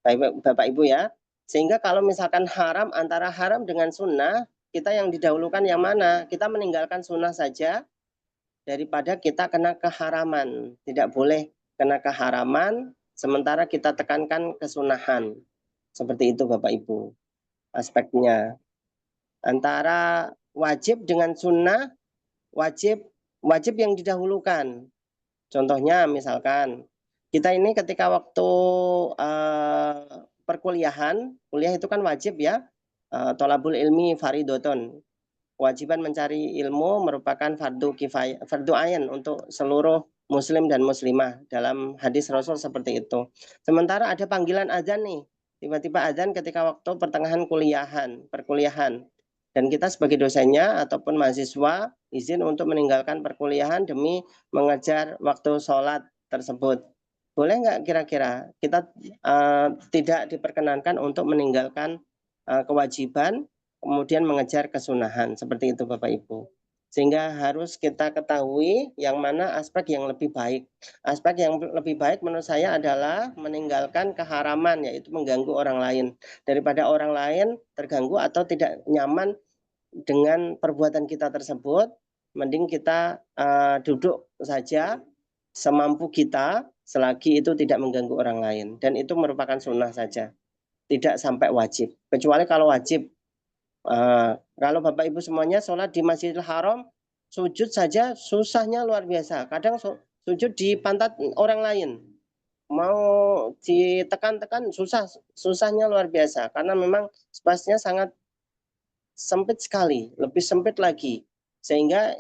Baik Bapak Ibu ya. Sehingga kalau misalkan haram antara haram dengan sunnah, kita yang didahulukan yang mana? Kita meninggalkan sunnah saja daripada kita kena keharaman. Tidak boleh kena keharaman, sementara kita tekankan kesunahan. Seperti itu Bapak Ibu aspeknya. Antara wajib dengan sunnah, wajib yang didahulukan. Contohnya misalkan kita ini ketika waktu perkuliahan, kuliah itu kan wajib ya, tolabul ilmi faridoton. Kewajiban mencari ilmu merupakan fardu kifayah, fardu ain untuk seluruh muslim dan muslimah. Dalam hadis Rasul seperti itu. Sementara ada panggilan azan nih, tiba-tiba azan ketika waktu pertengahan perkuliahan. Dan kita sebagai dosennya ataupun mahasiswa izin untuk meninggalkan perkuliahan demi mengejar waktu sholat tersebut. Boleh nggak kira-kira kita tidak diperkenankan untuk meninggalkan kewajiban kemudian mengejar kesunahan. Seperti itu Bapak Ibu. Sehingga harus kita ketahui yang mana aspek yang lebih baik. Aspek yang lebih baik menurut saya adalah meninggalkan keharaman, yaitu mengganggu orang lain. Daripada orang lain terganggu atau tidak nyaman dengan perbuatan kita tersebut, mending kita duduk saja semampu kita selagi itu tidak mengganggu orang lain. Dan itu merupakan sunnah saja. Tidak sampai wajib. Kecuali kalau wajib. Kalau Bapak Ibu semuanya sholat di Masjidil Haram, sujud saja susahnya luar biasa. Kadang sujud di pantat orang lain. Mau ditekan-tekan susahnya luar biasa. Karena memang spasinya sangat sempit sekali, lebih sempit lagi. Sehingga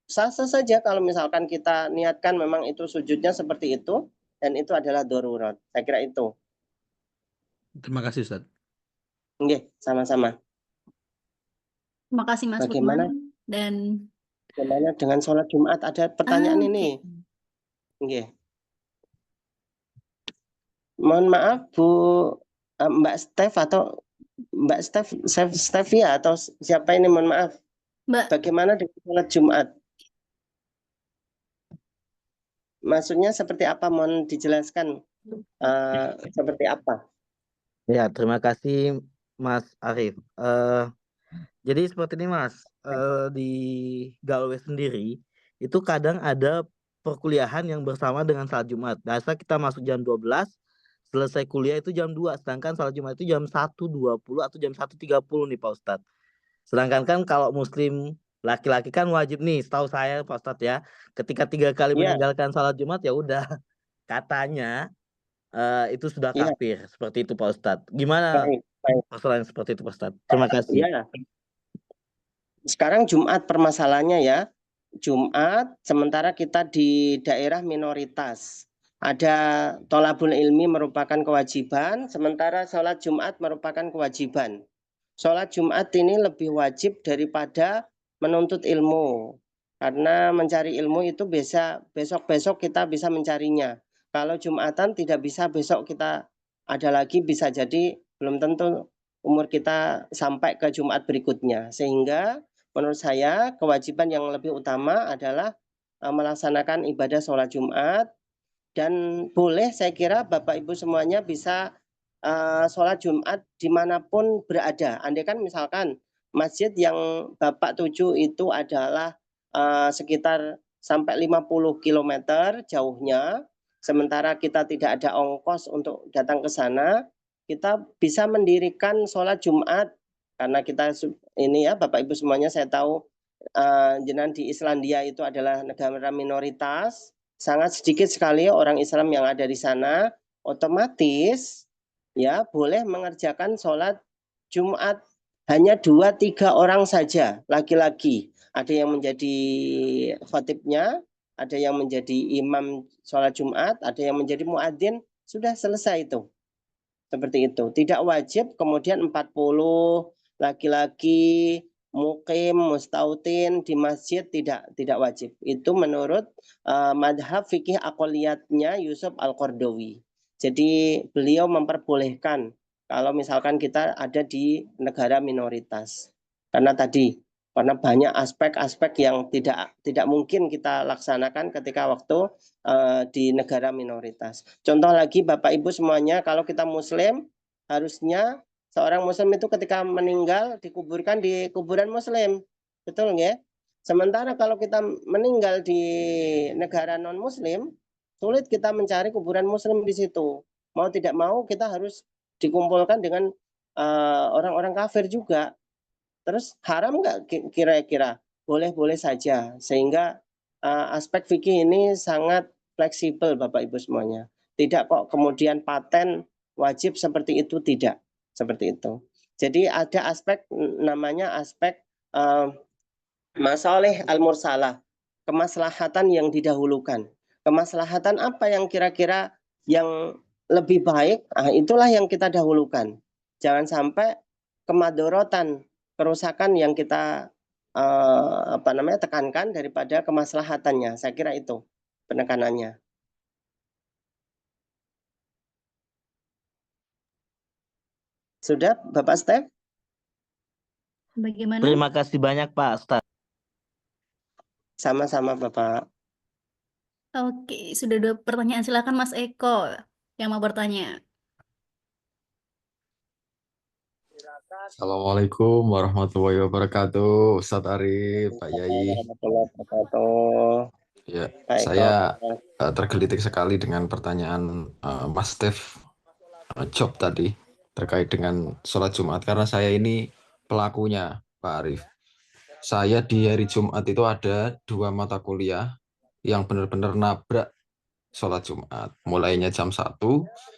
sah-sah saja kalau misalkan kita niatkan memang itu sujudnya seperti itu, dan itu adalah darurat. Saya kira itu. Terima kasih Ustaz. Oke, sama-sama. Terima kasih Mas Bagaimana? Lukman. Dan Bagaimana dengan sholat Jumat? Ada pertanyaan ini. Oke. Mohon maaf Bu Mbak Steph atau Mbak Stevia atau siapa ini, mohon maaf. Mbak, Bagaimana dengan sholat Jumat? Maksudnya seperti apa? Mohon dijelaskan seperti apa? Ya, terima kasih Mas Arif. Jadi seperti ini Mas, di Galway sendiri itu kadang ada perkuliahan yang bersama dengan salat Jumat. Biasa kita masuk jam 12, selesai kuliah itu jam 2, sedangkan salat Jumat itu jam 1.20 atau jam 1.30 nih Pak Ustadz. Sedangkan kan kalau Muslim laki-laki kan wajib nih, setahu saya Pak Ustadz ya, ketika 3 kali Iya, meninggalkan sholat Jumat ya udah katanya itu sudah iya, kafir seperti itu Pak Ustadz. Gimana baik, baik. persoalan seperti itu Pak Ustadz? Terima kasih. Iya, sekarang Jumat permasalahannya ya. Jumat, sementara kita di daerah minoritas. Ada tolabul ilmi merupakan kewajiban, sementara sholat Jumat merupakan kewajiban. Sholat Jumat ini lebih wajib daripada menuntut ilmu. Karena mencari ilmu itu bisa besok-besok kita bisa mencarinya. Kalau Jumatan tidak bisa besok kita ada lagi, bisa jadi belum tentu umur kita sampai ke Jumat berikutnya. Sehingga menurut saya kewajiban yang lebih utama adalah melaksanakan ibadah sholat Jumat, dan boleh saya kira Bapak Ibu semuanya bisa sholat Jumat dimanapun berada. Andai kan misalkan masjid yang Bapak tuju itu adalah sekitar sampai 50 km jauhnya, sementara kita tidak ada ongkos untuk datang ke sana, kita bisa mendirikan sholat Jumat. Karena kita ini ya Bapak Ibu semuanya, saya tahu jenengan di Islandia itu adalah negara minoritas, sangat sedikit sekali orang Islam yang ada di sana, otomatis ya boleh mengerjakan sholat Jumat hanya 2-3 orang saja laki-laki. Ada yang menjadi khatibnya, ada yang menjadi imam sholat Jumat, ada yang menjadi muadzin, sudah selesai itu. Seperti itu. Tidak wajib kemudian 40 laki-laki mukim mustautin di masjid, tidak wajib. Itu menurut madhab fikih aqliyatnya Yusuf Al-Qardawi. Jadi beliau memperbolehkan kalau misalkan kita ada di negara minoritas. Karena banyak aspek-aspek yang tidak mungkin kita laksanakan ketika waktu di negara minoritas. Contoh lagi Bapak Ibu semuanya, kalau kita Muslim, harusnya seorang Muslim itu ketika meninggal dikuburkan di kuburan Muslim, betul nggak? Sementara kalau kita meninggal di negara non Muslim, sulit kita mencari kuburan Muslim di situ. Mau tidak mau kita harus dikumpulkan dengan orang-orang kafir juga. Terus haram nggak kira-kira? Boleh-boleh saja. Sehingga aspek fikih ini sangat fleksibel Bapak Ibu semuanya. Tidak kok kemudian paten wajib seperti itu, tidak. Seperti itu. Jadi ada aspek namanya aspek masalih al-mursalah, kemaslahatan yang didahulukan. Kemaslahatan apa yang kira-kira yang lebih baik, itulah yang kita dahulukan. Jangan sampai kemadorotan, kerusakan yang kita tekankan daripada kemaslahatannya. Saya kira itu penekanannya. Sudah Bapak Stef? Bagaimana? Terima kasih banyak Pak Ustadz. Sama-sama Bapak. Oke, sudah 2 pertanyaan. Silakan Mas Eko yang mau bertanya. Assalamualaikum warahmatullahi wabarakatuh, Ustadz Arif, Pak Yai. Warahmatullahi wabarakatuh. Ya, Baik, saya tergelitik sekali dengan pertanyaan Mas Stef Job tadi terkait dengan sholat Jumat, karena saya ini pelakunya, Pak Arif. Saya di hari Jumat itu ada 2 mata kuliah yang benar-benar nabrak sholat Jumat. Mulainya jam 1,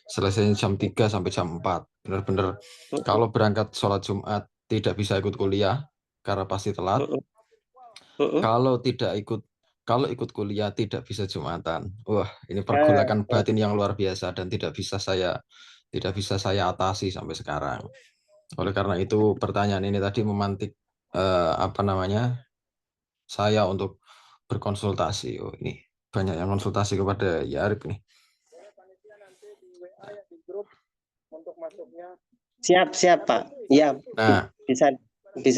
selesainya jam 3 sampai jam 4. Benar-benar kalau berangkat sholat Jumat tidak bisa ikut kuliah karena pasti telat. Kalau ikut kuliah tidak bisa Jumatan. Wah, ini pergolakan batin yang luar biasa dan tidak bisa saya atasi sampai sekarang. Oleh karena itu pertanyaan ini tadi memantik saya untuk berkonsultasi. Oh, ini banyak yang konsultasi kepada Yarib nih. Siap Pak. Ya, Nah, bisa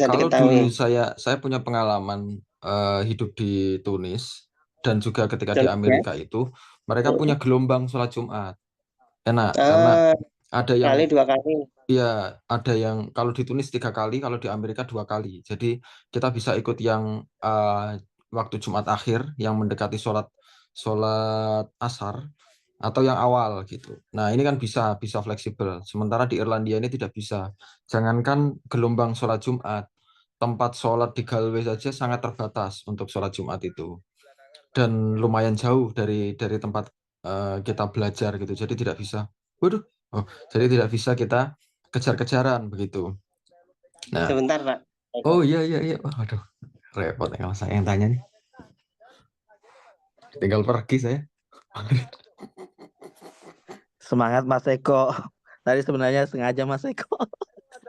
kalau diketahui. dulu saya punya pengalaman hidup di Tunis dan juga ketika di Amerika itu mereka punya gelombang sholat Jumat. Enak karena ada yang 2 kali. ya ada yang kalau di Tunis 3 kali, kalau di Amerika 2 kali. Jadi kita bisa ikut yang waktu Jumat akhir yang mendekati sholat asar atau yang awal gitu. Nah ini kan bisa fleksibel. Sementara di Irlandia ini tidak bisa. Jangankan gelombang sholat Jumat, tempat sholat di Galway saja sangat terbatas untuk sholat Jumat itu, dan lumayan jauh dari tempat kita belajar gitu. Jadi tidak bisa, jadi tidak bisa kita kejar-kejaran begitu. Nah, Sebentar, Pak. oh iya. Waduh, repot ya kalau saya yang tanya nih. Tinggal pergi saya. Semangat Mas Eko. Tadi sebenarnya sengaja Mas Eko.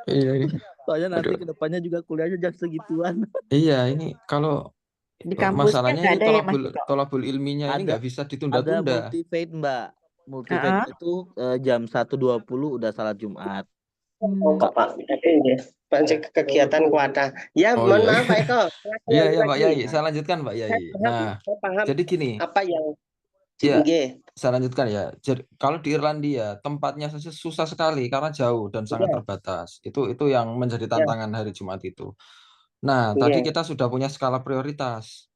Iya ini. Soalnya nanti Aduh. kedepannya juga kuliahnya jam segituan. Iya ini kalau Di kampusnya masalahnya nggak ini ada ya Mas Eko? tolabul ilminya ini Ada nggak bisa ada ditunda-tunda. multivate Mbak. Multivate Heeh. itu jam 1.20 udah salat Jumat. Oh, Pak. Tapi kegiatan kuota. Ya, Oh mohon iya. maaf Pak Eko. Iya Lanjut Pak lagi. Yai, saya lanjutkan Pak Saya Yai. Nah, paham jadi gini, apa yang ya Nggih. saya lanjutkan ya. Jadi, kalau di Irlandia tempatnya saja susah sekali karena jauh dan sangat Iya, terbatas. Itu yang menjadi iya, tantangan hari Jumat itu. Nah, tadi nggih. kita sudah punya skala prioritas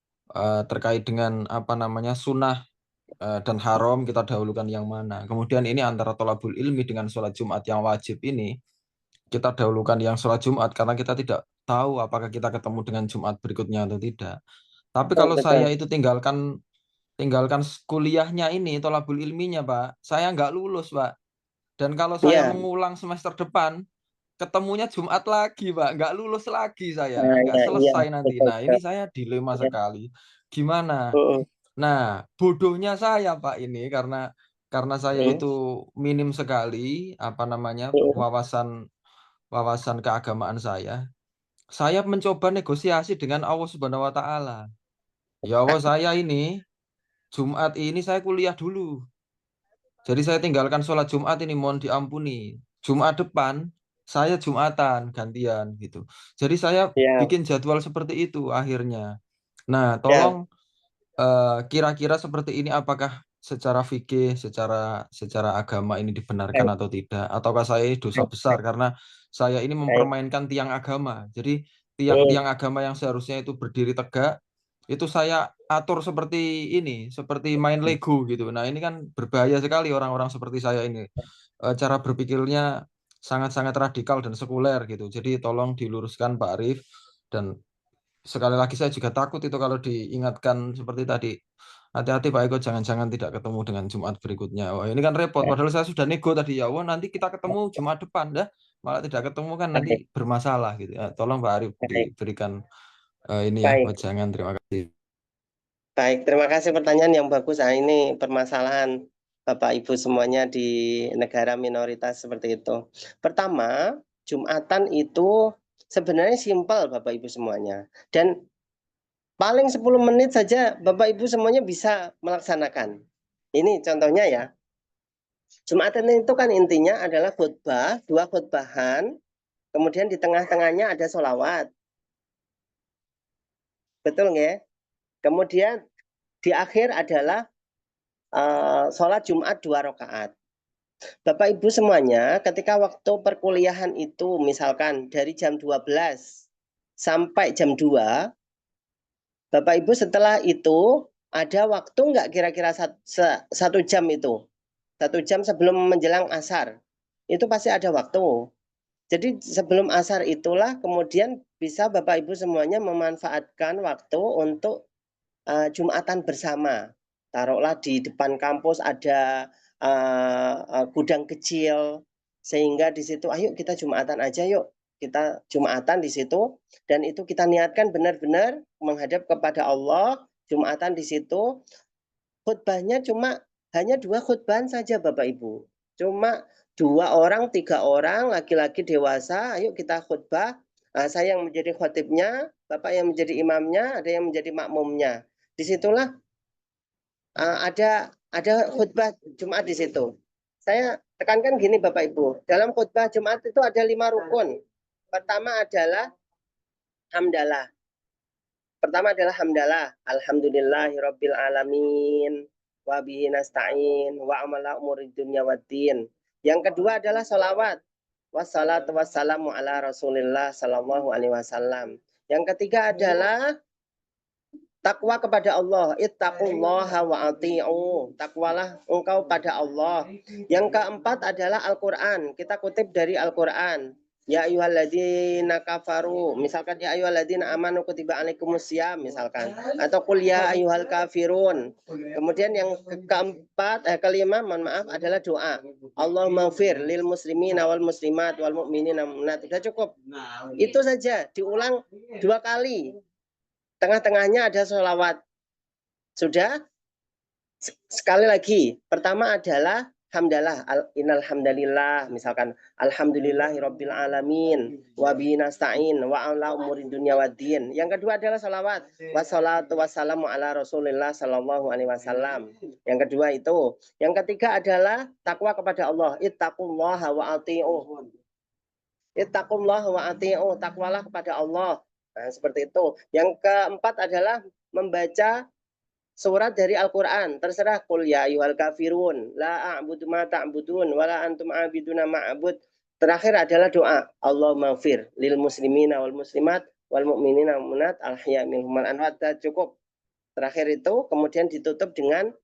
terkait dengan apa namanya sunnah dan haram, kita dahulukan yang mana. Kemudian ini antara tholabul ilmi dengan sholat Jumat yang wajib ini, kita dahulukan yang sholat Jumat karena kita tidak tahu apakah kita ketemu dengan Jumat berikutnya atau tidak. Tapi kalau Betul. saya itu tinggalkan kuliahnya ini, tholabul ilminya Pak, saya nggak lulus Pak. Dan kalau saya Iya. mengulang semester depan, ketemunya Jumat lagi Pak, nggak lulus lagi saya, Nah, nggak iya, selesai nanti. betul, Nah betul. ini saya dilema Iya. sekali. Gimana? Mm-mm. Nah, bodohnya saya Pak ini karena saya Mm-mm. itu minim sekali apa namanya Mm-mm. wawasan keagamaan saya. Saya mencoba negosiasi dengan Allah Subhanahu wa taala. Ya Allah, saya ini Jumat ini saya kuliah dulu. Jadi saya tinggalkan sholat Jumat ini, mohon diampuni. Jumat depan saya Jumatan gantian gitu. Jadi saya Ya, bikin jadwal seperti itu akhirnya. Nah, ya, tolong kira-kira seperti ini apakah secara fikih, secara agama ini dibenarkan baik, atau tidak? Ataukah saya ini dosa baik, besar karena saya ini baik. mempermainkan tiang agama. Jadi Mm. tiang-tiang agama yang seharusnya itu berdiri tegak, itu saya atur seperti ini, seperti main Lego gitu. Nah, ini kan berbahaya sekali orang-orang seperti saya ini. Cara berpikirnya sangat-sangat radikal dan sekuler gitu. Jadi tolong diluruskan Pak Arif, dan sekali lagi saya juga takut itu kalau diingatkan seperti tadi. Hati-hati Pak Eko, jangan-jangan tidak ketemu dengan Jumat berikutnya. Wah, ini kan repot. Padahal saya sudah nego tadi, ya Allah nanti kita ketemu Jumat depan dah. Malah tidak ketemu kan Baik, nanti bermasalah gitu ya. Tolong Pak Arif baik, diberikan ini ya baik, wejangan. Terima kasih. baik. Terima kasih pertanyaan yang bagus. Nah, ini permasalahan Bapak Ibu semuanya di negara minoritas seperti itu. Pertama, Jumatan itu sebenarnya simpel Bapak Ibu semuanya. Dan paling 10 menit saja Bapak Ibu semuanya bisa melaksanakan. Ini contohnya ya. Jumatan itu kan intinya adalah khutbah, 2 khutbahan, kemudian di tengah-tengahnya ada sholawat. Betul nggak? Kemudian di akhir adalah sholat Jumat 2 rakaat. Bapak Ibu semuanya, ketika waktu perkuliahan itu misalkan dari jam 12 sampai jam 2, Bapak Ibu setelah itu ada waktu nggak kira-kira 1 jam itu? 1 jam sebelum menjelang asar. Itu pasti ada waktu. Jadi sebelum asar itulah kemudian bisa Bapak Ibu semuanya memanfaatkan waktu untuk Jumatan bersama. Taruhlah di depan kampus ada gudang kecil, sehingga di situ ayo kita Jumatan aja yuk. Kita Jumatan di situ, dan itu kita niatkan benar-benar menghadap kepada Allah. Jumatan di situ, khutbahnya hanya 2 khutbah saja Bapak Ibu. Cuma 2 orang, 3 orang, laki-laki dewasa, ayo kita khutbah. Saya yang menjadi khotibnya, Bapak yang menjadi imamnya, ada yang menjadi makmumnya. Disitulah ada khutbah Jumat di situ. Saya tekankan gini Bapak Ibu, dalam khutbah Jumat itu ada 5 rukun. Pertama adalah hamdalah. Alhamdulillahirabbil alamin wa bihi nasta'in wa amala umurid dunya waddin. Yang kedua adalah sholawat. Wassalatu wassalamu ala Rasulillah sallallahu alaihi wasallam. Yang ketiga adalah takwa kepada Allah. Ittaqullaha wa ati'u. Takwalah engkau pada Allah. Yang keempat adalah Al-Qur'an. Kita kutip dari Al-Qur'an. Ya ayyuhalladzina kafaru, misalkan ya ayyuhalladzina amanu kutiba alaikumusiyam misalkan, atau qul ya ayyuhal kafirun. Kemudian yang kelima mohon maaf adalah doa. Allahumma ighfir lil muslimina wal muslimat wal mu'minina wal mu'minat. Sudah cukup. Itu saja, diulang 2 kali. Tengah-tengahnya ada sholawat. Sudah? Sekali lagi, pertama adalah hamdalah, innal hamdalillah, misalkan alhamdulillahirabbil alamin wa bihi nasta'in wa ala umuri dunya waddin. Yang kedua adalah salawat, wassalatu wassalamu ala Rasulillah sallallahu alaihi wasallam. Yang kedua itu. Yang ketiga adalah takwa kepada Allah, ittaqullaha wa ati'u. Ittaqullaha wa ati'u, takwalah kepada Allah. Nah, seperti itu. Yang keempat adalah membaca surat dari Al-Quran, terserah qul ya ayyuhal kafirun la a'budu ma ta'budun wala antum a'biduna ma'bud. Terakhir adalah doa Allahumma ighfir lil muslimina wal muslimat wal mu'minina wal mu'minat al-ahya minhum wal amwat. Cukup. Terakhir itu kemudian ditutup dengan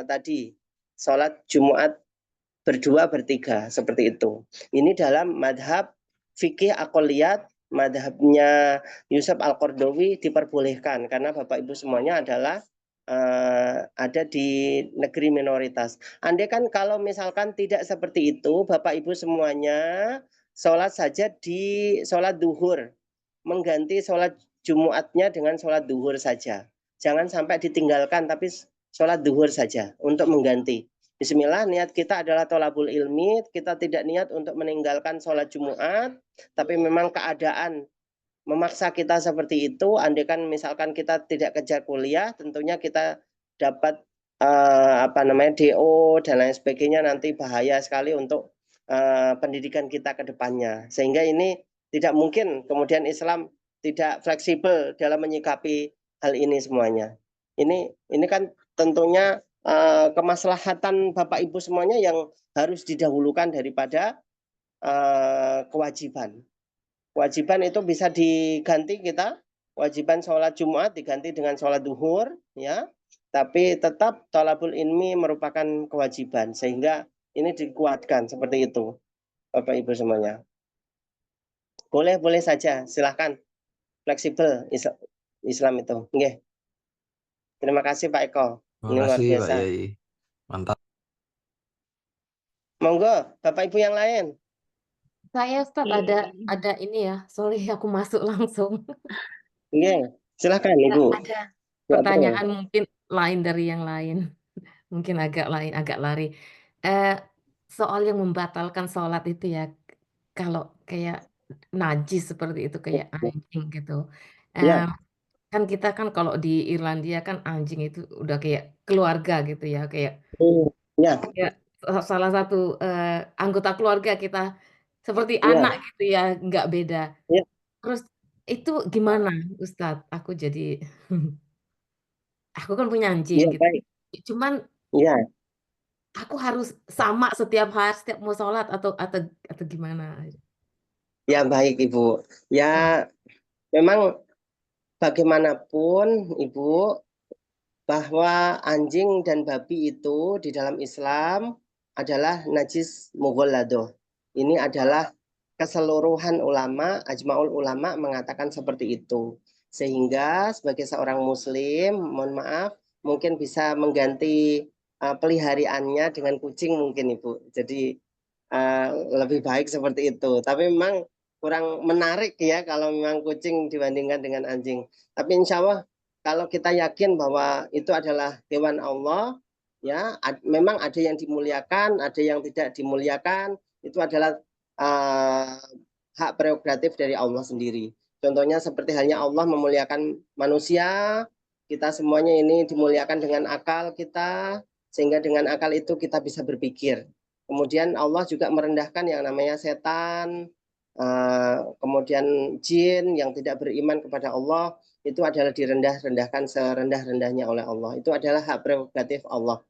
tadi sholat Jumat berdua bertiga seperti itu. Ini dalam madhab fikih aqliyat, madhabnya Yusuf Al-Qardawi diperbolehkan karena Bapak Ibu semuanya adalah ada di negeri minoritas. Andai kan kalau misalkan tidak seperti itu, Bapak Ibu semuanya sholat saja di sholat duhur, mengganti sholat Jumatnya dengan sholat duhur saja. Jangan sampai ditinggalkan, tapi sholat duhur saja untuk mengganti. Bismillah, niat kita adalah tolabul ilmi, kita tidak niat untuk meninggalkan sholat Jumat, tapi memang keadaan memaksa kita seperti itu. Andai kan misalkan kita tidak kejar kuliah, tentunya kita dapat DO dan lain sebagainya, nanti bahaya sekali untuk pendidikan kita ke depannya. Sehingga ini tidak mungkin kemudian Islam tidak fleksibel dalam menyikapi hal ini semuanya. Ini kan tentunya kemaslahatan Bapak Ibu semuanya yang harus didahulukan daripada kewajiban. Kewajiban itu bisa diganti kita, kewajiban sholat Jumat diganti dengan sholat duhur, ya. Tapi tetap thalabul ilmi merupakan kewajiban, sehingga ini dikuatkan seperti itu, Bapak Ibu semuanya. Boleh saja, silahkan. Fleksibel Islam itu. Nggih. Terima kasih Pak Eko. Ini Terima luar kasih Pak biasa. Yai. Mantap. Monggo, Bapak Ibu yang lain. Saya Ustaz ada ini ya, sorry aku masuk langsung. Nggih, silahkan Ibu. Ada Ya, pertanyaan mungkin lain dari yang lain, mungkin agak lain, agak lari. Soal yang membatalkan sholat itu ya, kalau kayak najis seperti itu, kayak anjing gitu. Ya. Kan kita kan kalau di Irlandia kan anjing itu udah kayak keluarga gitu ya, kayak Ya. salah satu anggota keluarga kita, seperti Ya. anak gitu ya, nggak beda. Ya. Terus itu gimana Ustadz? Aku jadi aku kan punya anjing Ya, gitu. baik. Cuman Ya. aku harus sama setiap hari, setiap mau sholat atau gimana? Ya, baik Ibu. Ya, memang bagaimanapun Ibu, bahwa anjing dan babi itu di dalam Islam adalah najis mughalladoh. Ini adalah keseluruhan ulama, ajma'ul ulama mengatakan seperti itu. Sehingga sebagai seorang muslim, mohon maaf, mungkin bisa mengganti peliharaannya dengan kucing mungkin Ibu. Jadi lebih baik seperti itu. Tapi memang kurang menarik ya kalau memang kucing dibandingkan dengan anjing. Tapi insya Allah kalau kita yakin bahwa itu adalah hewan Allah, ya memang ada yang dimuliakan, ada yang tidak dimuliakan. Itu adalah hak prerogatif dari Allah sendiri. Contohnya seperti halnya Allah memuliakan manusia, kita semuanya ini dimuliakan dengan akal kita, sehingga dengan akal itu kita bisa berpikir. Kemudian Allah juga merendahkan yang namanya setan, kemudian jin yang tidak beriman kepada Allah, itu adalah direndah-rendahkan serendah-rendahnya oleh Allah. Itu adalah hak prerogatif Allah.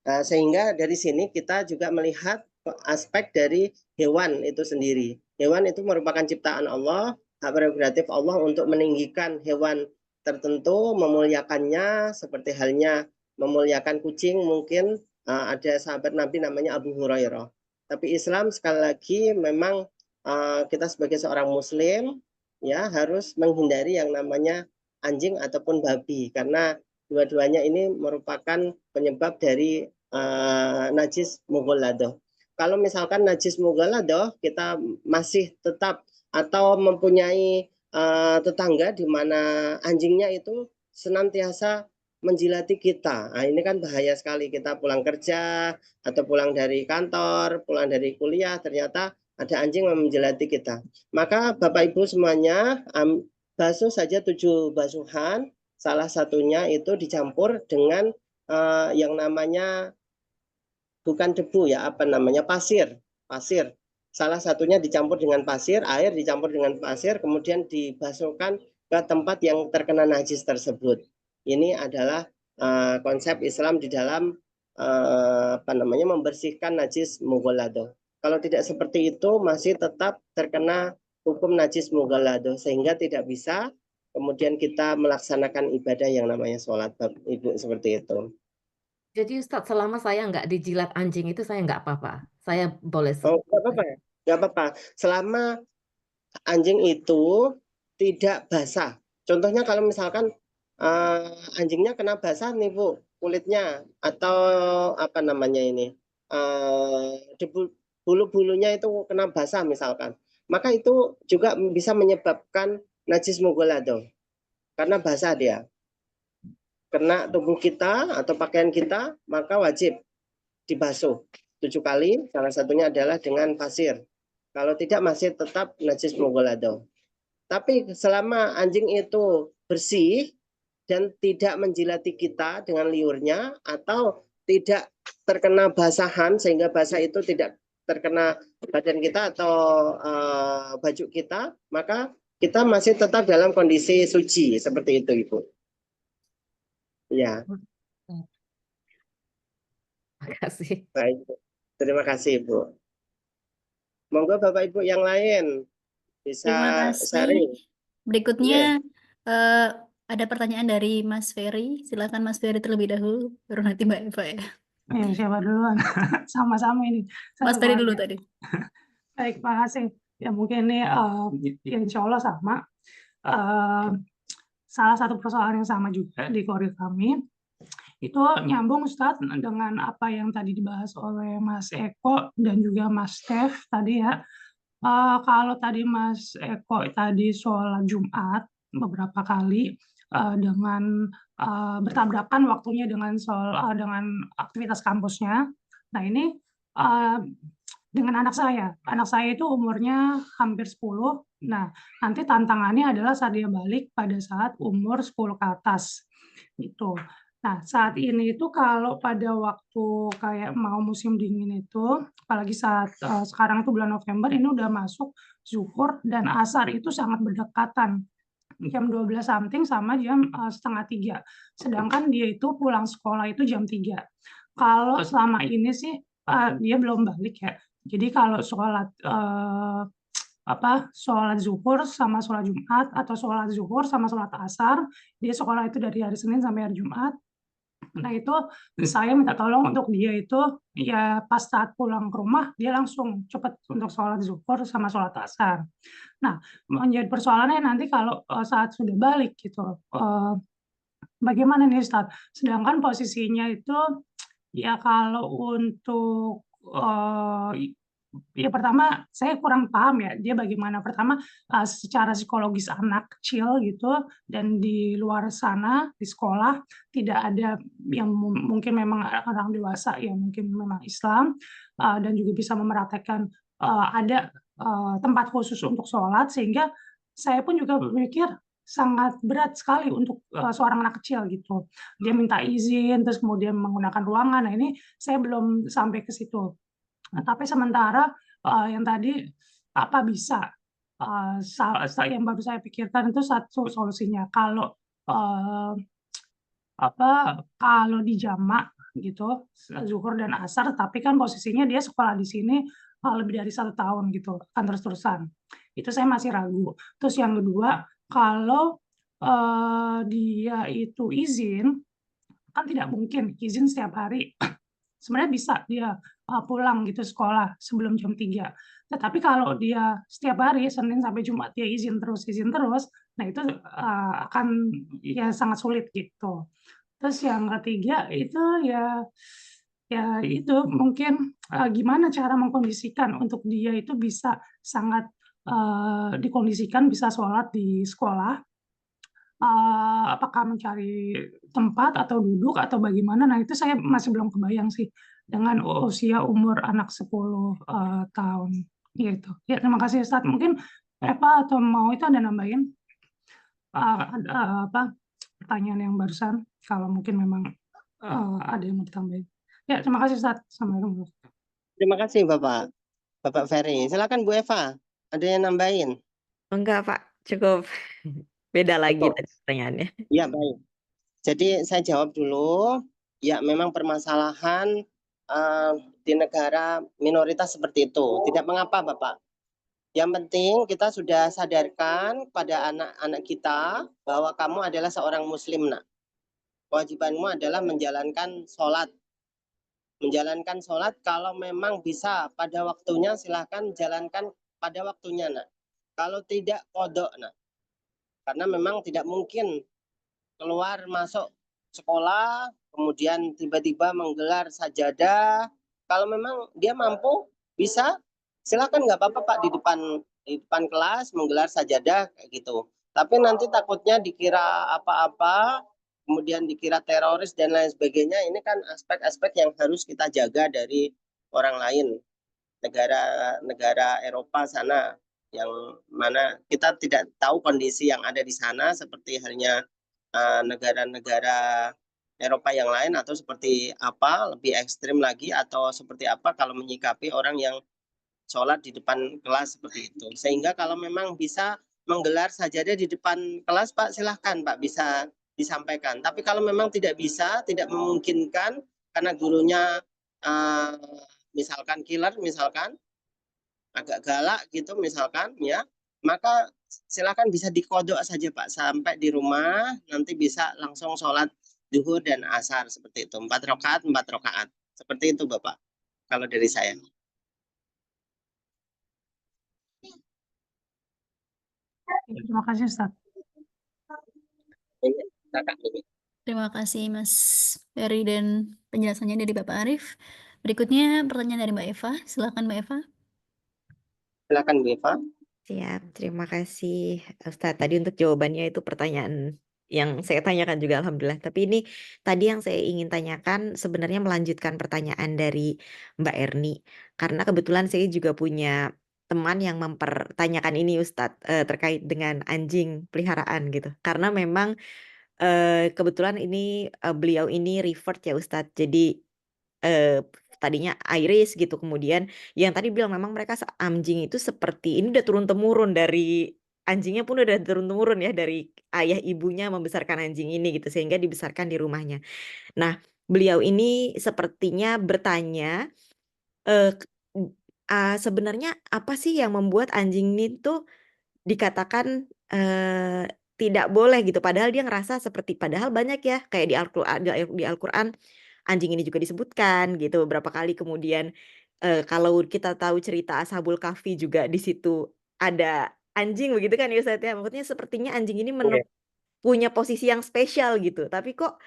Sehingga dari sini kita juga melihat aspek dari hewan itu sendiri. Hewan itu merupakan ciptaan Allah, hak prerogatif Allah untuk meninggikan hewan tertentu, memuliakannya, seperti halnya memuliakan kucing. Mungkin ada sahabat Nabi namanya Abu Hurairah. Tapi Islam sekali lagi memang kita sebagai seorang muslim ya harus menghindari yang namanya anjing ataupun babi, karena dua-duanya ini merupakan penyebab dari najis mughalladah. Kalau misalkan najis mughalladah kita masih tetap atau mempunyai tetangga di mana anjingnya itu senantiasa menjilati kita. Nah, ini kan bahaya sekali, kita pulang kerja atau pulang dari kantor, pulang dari kuliah, ternyata ada anjing yang menjilati kita. Maka Bapak Ibu semuanya, basuh saja 7 basuhan, salah satunya itu dicampur dengan yang namanya bukan debu ya, apa namanya, pasir. Salah satunya dicampur dengan pasir, air dicampur dengan pasir, kemudian dibasuhkan ke tempat yang terkena najis tersebut. Ini adalah konsep Islam di dalam membersihkan najis mughalladah. Kalau tidak seperti itu masih tetap terkena hukum najis mughalladah, sehingga tidak bisa kemudian kita melaksanakan ibadah yang namanya sholat, Ibu, seperti itu. Jadi Ustadz, selama saya nggak dijilat anjing itu saya nggak apa-apa. Saya boleh. Oh, nggak apa-apa. Selama anjing itu tidak basah. Contohnya kalau misalkan anjingnya kena basah nih Bu, kulitnya atau apa namanya ini, bulu-bulunya itu kena basah misalkan, maka itu juga bisa menyebabkan najis mughalladah karena basah dia. Kena tubuh kita atau pakaian kita, maka wajib dibasuh 7 kali, salah satunya adalah dengan pasir. Kalau tidak masih tetap najis mughalladah. Tapi selama anjing itu bersih dan tidak menjilati kita dengan liurnya atau tidak terkena basahan sehingga basah itu tidak terkena badan kita atau baju kita, maka kita masih tetap dalam kondisi suci, seperti itu Ibu. Ya. Terima kasih. Baik. Terima kasih Ibu. Monggo Bapak Ibu yang lain bisa Terima sharing. kasih. Berikutnya ada pertanyaan dari Mas Ferry. Silakan Mas Ferry terlebih dahulu, baru nanti Mbak Eva ya. Siapa duluan? Sama-sama ini. Mas Ferry dulu tadi. Baik, makasih. Ya mungkin ini insya Allah sama. Salah satu persoalan yang sama juga di koridor kami. Itu nyambung Ustadz dengan apa yang tadi dibahas oleh Mas Eko dan juga Mas Stef tadi ya. Kalau tadi Mas Eko tadi sholat Jumat beberapa kali dengan bertabrakan waktunya dengan aktivitas kampusnya. Nah ini dengan anak saya itu umurnya hampir 10. Nah nanti tantangannya adalah saat dia balik pada saat umur 10 ke atas gitu. Nah saat ini itu kalau pada waktu kayak mau musim dingin itu, apalagi saat sekarang itu bulan November, ini udah masuk zuhur dan asar itu sangat berdekatan. Jam 12 something sama jam 2:30. Sedangkan dia itu pulang sekolah itu jam 3. Kalau selama ini sih dia belum balik ya. Jadi kalau sholat zuhur sama sholat Jumat atau sholat zuhur sama sholat asar, dia sekolah itu dari hari Senin sampai hari Jumat. Nah itu saya minta tolong untuk dia itu ya pas saat pulang ke rumah dia langsung cepat untuk sholat zuhur sama sholat asar. Nah menjadi persoalannya nanti kalau saat sudah balik gitu, bagaimana nih Ustaz? Sedangkan posisinya itu ya kalau untuk ya pertama saya kurang paham ya dia bagaimana, pertama secara psikologis anak kecil gitu dan di luar sana di sekolah tidak ada yang mungkin memang orang dewasa yang mungkin memang Islam dan juga bisa memerhatikan ada tempat khusus untuk sholat, sehingga saya pun juga berpikir sangat berat sekali untuk seorang anak kecil gitu. Dia minta izin terus kemudian menggunakan ruangan. Nah ini saya belum sampai ke situ. Nah, tapi sementara yang tadi apa bisa yang baru saya pikirkan itu satu solusinya kalau kalau dijamak gitu zuhur dan asar, tapi kan posisinya dia sekolah di sini lebih dari 1 tahun gitu kan terus-terusan. Itu saya masih ragu. Terus yang kedua, kalau dia itu izin kan tidak mungkin izin setiap hari. Sebenarnya bisa dia pulang gitu sekolah sebelum jam 3. Tetapi kalau dia setiap hari Senin sampai Jumat dia izin terus, nah itu akan ya sangat sulit gitu. Terus yang ketiga itu ya itu mungkin gimana cara mengkondisikan untuk dia itu bisa sangat dikondisikan bisa sholat di sekolah. Apakah mencari tempat atau duduk atau bagaimana? Nah itu saya masih belum kebayang sih dengan usia umur anak 10 tahun gitu. Ya terima kasih Ustadz. Mungkin Eva atau mau itu ada nambahin pertanyaan yang barusan kalau mungkin memang ada yang mau ditambahin. Ya terima kasih Ustadz. Assalamualaikum. Terima kasih Bapak Ferry. Silakan Bu Eva, ada yang nambahin? Enggak, Pak. Cukup. Beda lagi Cukup. tadi pertanyaannya. Ya baik. Jadi saya jawab dulu. Ya memang permasalahan di negara minoritas seperti itu. Tidak mengapa Bapak. Yang penting kita sudah sadarkan pada anak-anak kita bahwa kamu adalah seorang muslim nak. Kewajibanmu adalah menjalankan sholat. Menjalankan sholat kalau memang bisa pada waktunya silahkan jalankan pada waktunya nak. Kalau tidak kodok nak. Karena memang tidak mungkin keluar masuk sekolah kemudian tiba-tiba menggelar sajadah. Kalau memang dia mampu bisa silakan nggak apa-apa Pak di depan kelas menggelar sajadah kayak gitu. Tapi nanti takutnya dikira apa-apa, kemudian dikira teroris dan lain sebagainya. Ini kan aspek-aspek yang harus kita jaga dari orang lain, negara Eropa sana, yang mana kita tidak tahu kondisi yang ada di sana seperti halnya negara-negara Eropa yang lain atau seperti apa lebih ekstrim lagi atau seperti apa kalau menyikapi orang yang sholat di depan kelas seperti itu. Sehingga kalau memang bisa menggelar sajadah di depan kelas Pak silahkan Pak bisa disampaikan. Tapi kalau memang tidak bisa, tidak memungkinkan karena gurunya misalkan killer misalkan agak galak gitu misalkan ya, maka silakan bisa dikodok saja Pak sampai di rumah nanti bisa langsung sholat zuhur dan asar seperti itu 4 rakaat seperti itu Bapak kalau dari saya. Terima kasih Ustadz. Terima kasih Mas Ferry dan penjelasannya dari Bapak Arif. Berikutnya pertanyaan dari Mbak Eva. Silakan Mbak Eva. Silakan Bu Eva. Siap, terima kasih Ustadz. Tadi untuk jawabannya itu pertanyaan yang saya tanyakan juga Alhamdulillah. Tapi ini tadi yang saya ingin tanyakan sebenarnya melanjutkan pertanyaan dari Mbak Erni. Karena kebetulan saya juga punya teman yang mempertanyakan ini Ustadz terkait dengan anjing peliharaan gitu. Karena memang kebetulan ini beliau ini revert ya Ustadz. Jadi tadinya Iris gitu, kemudian yang tadi bilang memang mereka anjing itu seperti ini udah turun-temurun dari anjingnya pun udah turun-temurun ya dari ayah ibunya membesarkan anjing ini gitu sehingga dibesarkan di rumahnya. Nah, beliau ini sepertinya bertanya sebenarnya apa sih yang membuat anjing ini tuh dikatakan tidak boleh gitu padahal dia ngerasa seperti padahal banyak ya kayak di Al-Qur'an anjing ini juga disebutkan gitu beberapa kali kemudian kalau kita tahu cerita Ashabul Kahfi juga di situ ada anjing begitu kan ya Ustadz ya maksudnya sepertinya anjing ini punya posisi yang spesial gitu tapi kok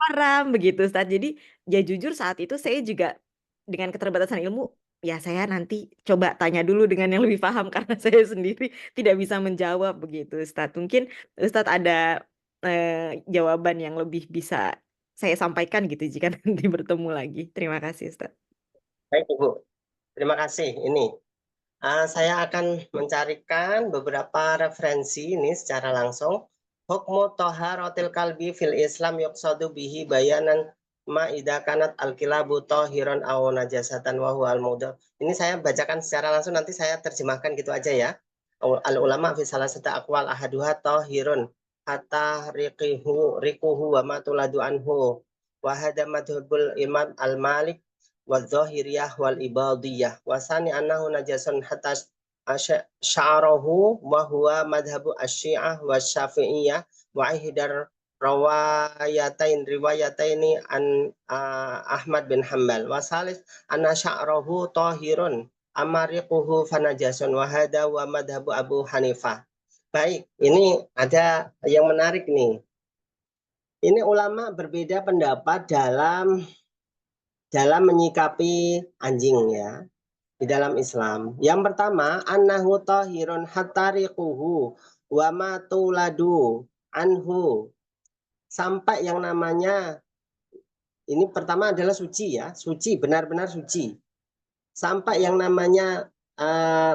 haram begitu Ustadz jadi ya jujur saat itu saya juga dengan keterbatasan ilmu ya saya nanti coba tanya dulu dengan yang lebih paham karena saya sendiri tidak bisa menjawab begitu Ustadz mungkin Ustadz ada jawaban yang lebih bisa saya sampaikan gitu jika nanti bertemu lagi. Terima kasih Ustadz. Baik Ibu, terima kasih. Ini saya akan mencarikan beberapa referensi ini secara langsung. Hukmu taharatil kalbi fil Islam yuqsadu bihi bayanan ma idza kanat al-kilabu tahiran aw najasatan wa huwa al-mawdu'. Ini saya bacakan secara langsung nanti saya terjemahkan gitu aja ya. Al ulama fi salasati aqwal ahaduha tahirun hatta riquhu wa ma tuladu anhu wa hada madhhabul imam al-Malik wa dzahiriyah wal ibadiyah wa sani annahu najasun hatta sya'arahu wa huwa madhhabu asy-syi'ah wa syafi'iyah wa ihdar riwayataini an Ahmad bin Hanbal wa salis anna sya'arahu tahirun amariquhu fanajasun wa hadha wa madhabu Abu Hanifah. Baik, ini ada yang menarik nih. Ini ulama berbeda pendapat dalam menyikapi anjing ya di dalam Islam. Yang pertama, annahu tahirun hatariquhu wa ma tuladu anhu. Sampai yang namanya ini pertama adalah suci ya, suci, benar-benar suci. Sampai yang namanya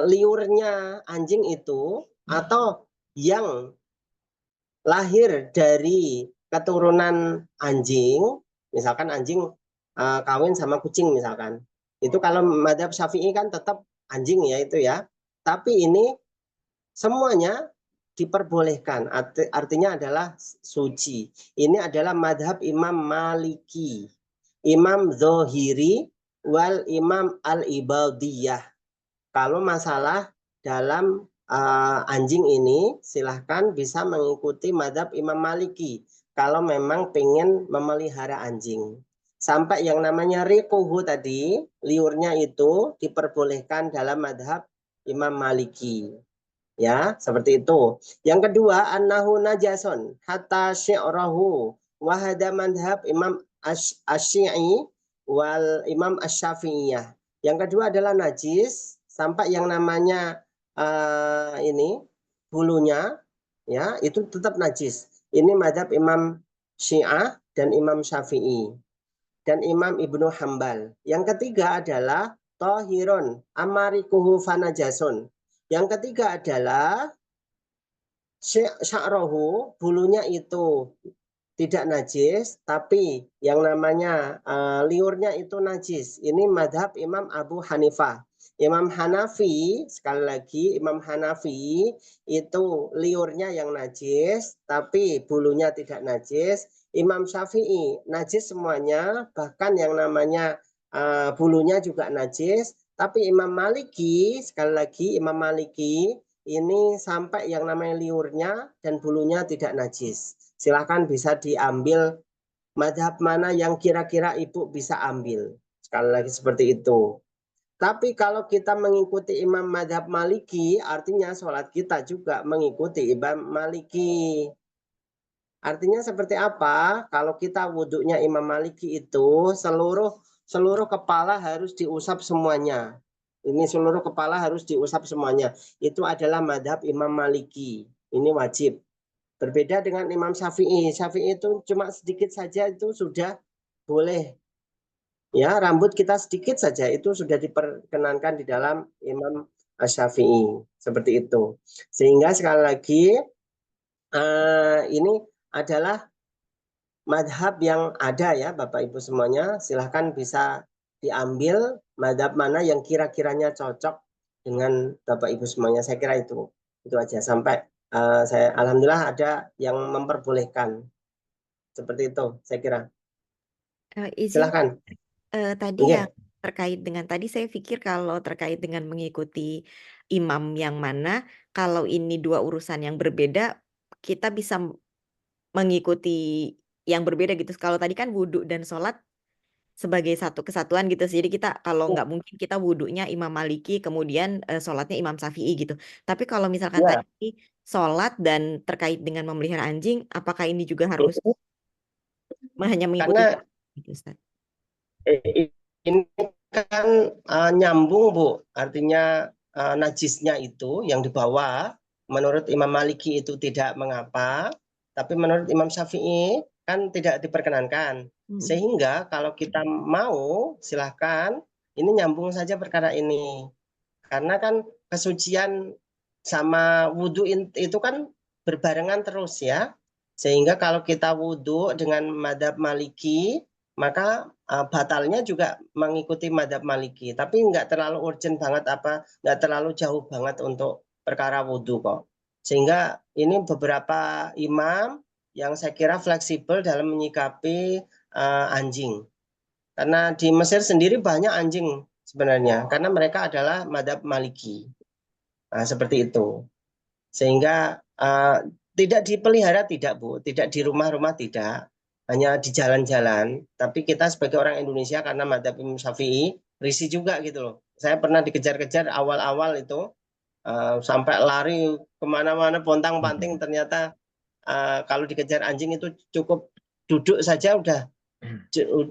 liurnya anjing itu atau yang lahir dari keturunan anjing, misalkan anjing kawin sama kucing misalkan. Itu kalau mazhab Syafi'i kan tetap anjing ya itu ya. Tapi ini semuanya diperbolehkan, artinya adalah suci. Ini adalah mazhab Imam Maliki, Imam Zohiri, wal Imam Al-Ibadiyah. Kalau masalah dalam anjing ini silahkan bisa mengikuti mazhab Imam Maliki kalau memang pengen memelihara anjing. Sampai yang namanya riquhu tadi, liurnya itu diperbolehkan dalam mazhab Imam Maliki. Ya, seperti itu. Yang kedua, annahu najasun hatta syi'rahu wa hada madhab Imam Asy-Syi'i wal Imam Asy-Syafi'iyah. Yang kedua adalah najis sampai yang namanya ini bulunya ya, itu tetap najis. Ini madhab Imam Syiah dan Imam Syafi'i dan Imam Ibnu Hambal. Yang ketiga adalah tahirun amarikuhu fanajasun. Yang ketiga adalah sya'rohu, bulunya itu tidak najis, tapi yang namanya liurnya itu najis. Ini madhab Imam Abu Hanifah. Imam Hanafi, sekali lagi Imam Hanafi itu liurnya yang najis, tapi bulunya tidak najis. Imam Syafi'i najis semuanya, bahkan yang namanya bulunya juga najis. Tapi Imam Maliki, sekali lagi Imam Maliki ini sampai yang namanya liurnya dan bulunya tidak najis. Silahkan bisa diambil mazhab mana yang kira-kira ibu bisa ambil. Sekali lagi seperti itu. Tapi kalau kita mengikuti Imam mazhab Maliki, artinya sholat kita juga mengikuti Imam Maliki. Artinya seperti apa? Kalau kita wudhunya Imam Maliki itu seluruh kepala harus diusap semuanya. Ini seluruh kepala harus diusap semuanya. Itu adalah madhab Imam Maliki. Ini wajib. Berbeda dengan Imam Syafi'i. Syafi'i itu cuma sedikit saja itu sudah boleh. Ya, rambut kita sedikit saja itu sudah diperkenankan di dalam Imam Syafi'i. Seperti itu. Sehingga sekali lagi ini adalah madhab yang ada ya Bapak Ibu semuanya. Silahkan bisa diambil madhab mana yang kira-kiranya cocok dengan Bapak Ibu semuanya. Saya kira itu aja. Sampai saya alhamdulillah ada yang memperbolehkan seperti itu. Saya kira. Izin Silahkan. tadi Iya. yang terkait dengan tadi saya pikir kalau terkait dengan mengikuti imam yang mana, kalau ini dua urusan yang berbeda, kita bisa mengikuti yang berbeda gitu. Kalau tadi kan wudhu dan sholat sebagai satu kesatuan gitu. Jadi kita kalau nggak mungkin kita wudhunya Imam Maliki, kemudian sholatnya Imam Syafi'i gitu. Tapi kalau misalkan Ya. tadi sholat dan terkait dengan memelihara anjing, apakah ini juga harus hanya mengikuti Karena gitu, Ustaz? ini kan nyambung Bu, artinya najisnya itu yang dibawa menurut Imam Maliki itu tidak mengapa, tapi menurut Imam Syafi'i kan tidak diperkenankan. Sehingga kalau kita mau silahkan ini nyambung saja perkara ini. Karena kan kesucian sama wudhu itu kan berbarengan terus ya. Sehingga kalau kita wudhu dengan madhab Maliki, maka batalnya juga mengikuti madhab Maliki. Tapi nggak terlalu urgent banget nggak terlalu jauh banget untuk perkara wudhu kok. Sehingga ini beberapa imam yang saya kira fleksibel dalam menyikapi anjing. Karena di Mesir sendiri banyak anjing sebenarnya, karena mereka adalah madhab Maliki. Nah, seperti itu. Sehingga tidak dipelihara tidak Bu, tidak di rumah-rumah tidak, hanya di jalan-jalan. Tapi kita sebagai orang Indonesia karena madhab Imam Syafi'i risih juga gitu loh. Saya pernah dikejar-kejar awal-awal itu, sampai lari kemana-mana pontang-panting, ternyata kalau dikejar anjing itu cukup duduk saja udah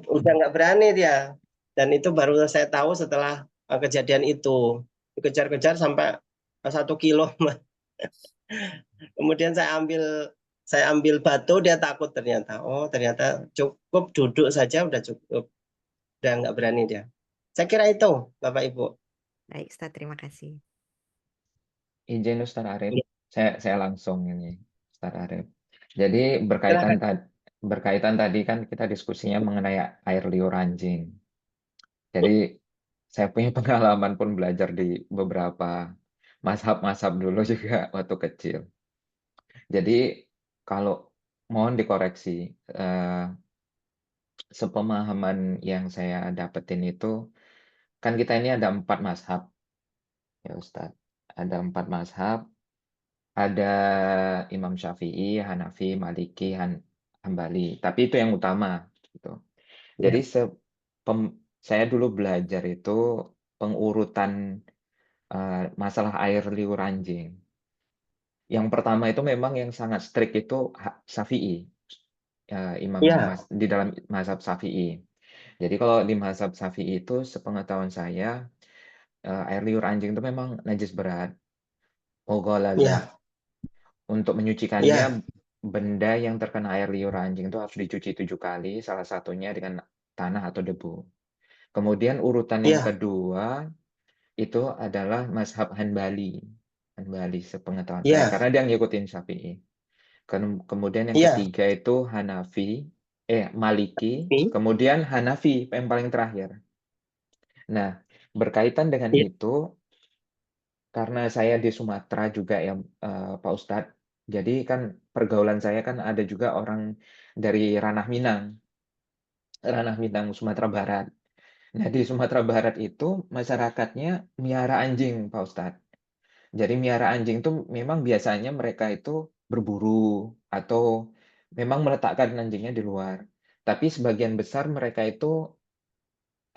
nggak berani dia. Dan itu baru saya tahu setelah kejadian itu. Dikejar-kejar sampai 1 kilo. Kemudian saya ambil batu, dia takut ternyata. Oh, ternyata cukup duduk saja udah cukup. Udah nggak berani dia. Saya kira itu, Bapak Ibu. Baik, Ustadz, terima kasih. Izin Ustaz Arif, Ya, saya langsung ini Ustaz Arif. Jadi silakan. berkaitan tadi kan kita diskusinya mengenai air liur anjing. Jadi saya punya pengalaman pun belajar di beberapa mazhab-mazhab dulu juga waktu kecil. Jadi kalau mohon dikoreksi, sepemahaman yang saya dapetin itu kan kita ini ada 4 mazhab ya Ustadz. Ada 4 mazhab. Ada Imam Syafi'i, Hanafi, Maliki, Hambali. Tapi itu yang utama gitu. Ya, Jadi saya dulu belajar itu pengurutan masalah air liur anjing. Yang pertama itu memang yang sangat strict itu Syafi'i. ya, Di dalam mazhab Syafi'i. Jadi kalau di mazhab Syafi'i itu sepengetahuan saya air liur anjing itu memang najis berat. Mughalazah. ya, Untuk ya, menyucikannya, benda yang terkena air liur anjing itu harus dicuci 7 kali, salah satunya dengan tanah atau debu. Kemudian urutan yang ya, kedua itu adalah mazhab Hanbali. Hanbali sepengetahuan saya, ya, karena dia ngikutin Syafi'i. Kemudian yang ya. ketiga itu Maliki, Ini, kemudian Hanafi yang paling terakhir. Nah, berkaitan dengan ya, itu, karena saya di Sumatera juga ya Pak Ustadz, jadi kan pergaulan saya kan ada juga orang dari Ranah Minang Sumatera Barat. Nah di Sumatera Barat itu masyarakatnya miara anjing Pak Ustadz. Jadi miara anjing itu memang biasanya mereka itu berburu atau memang meletakkan anjingnya di luar. Tapi sebagian besar mereka itu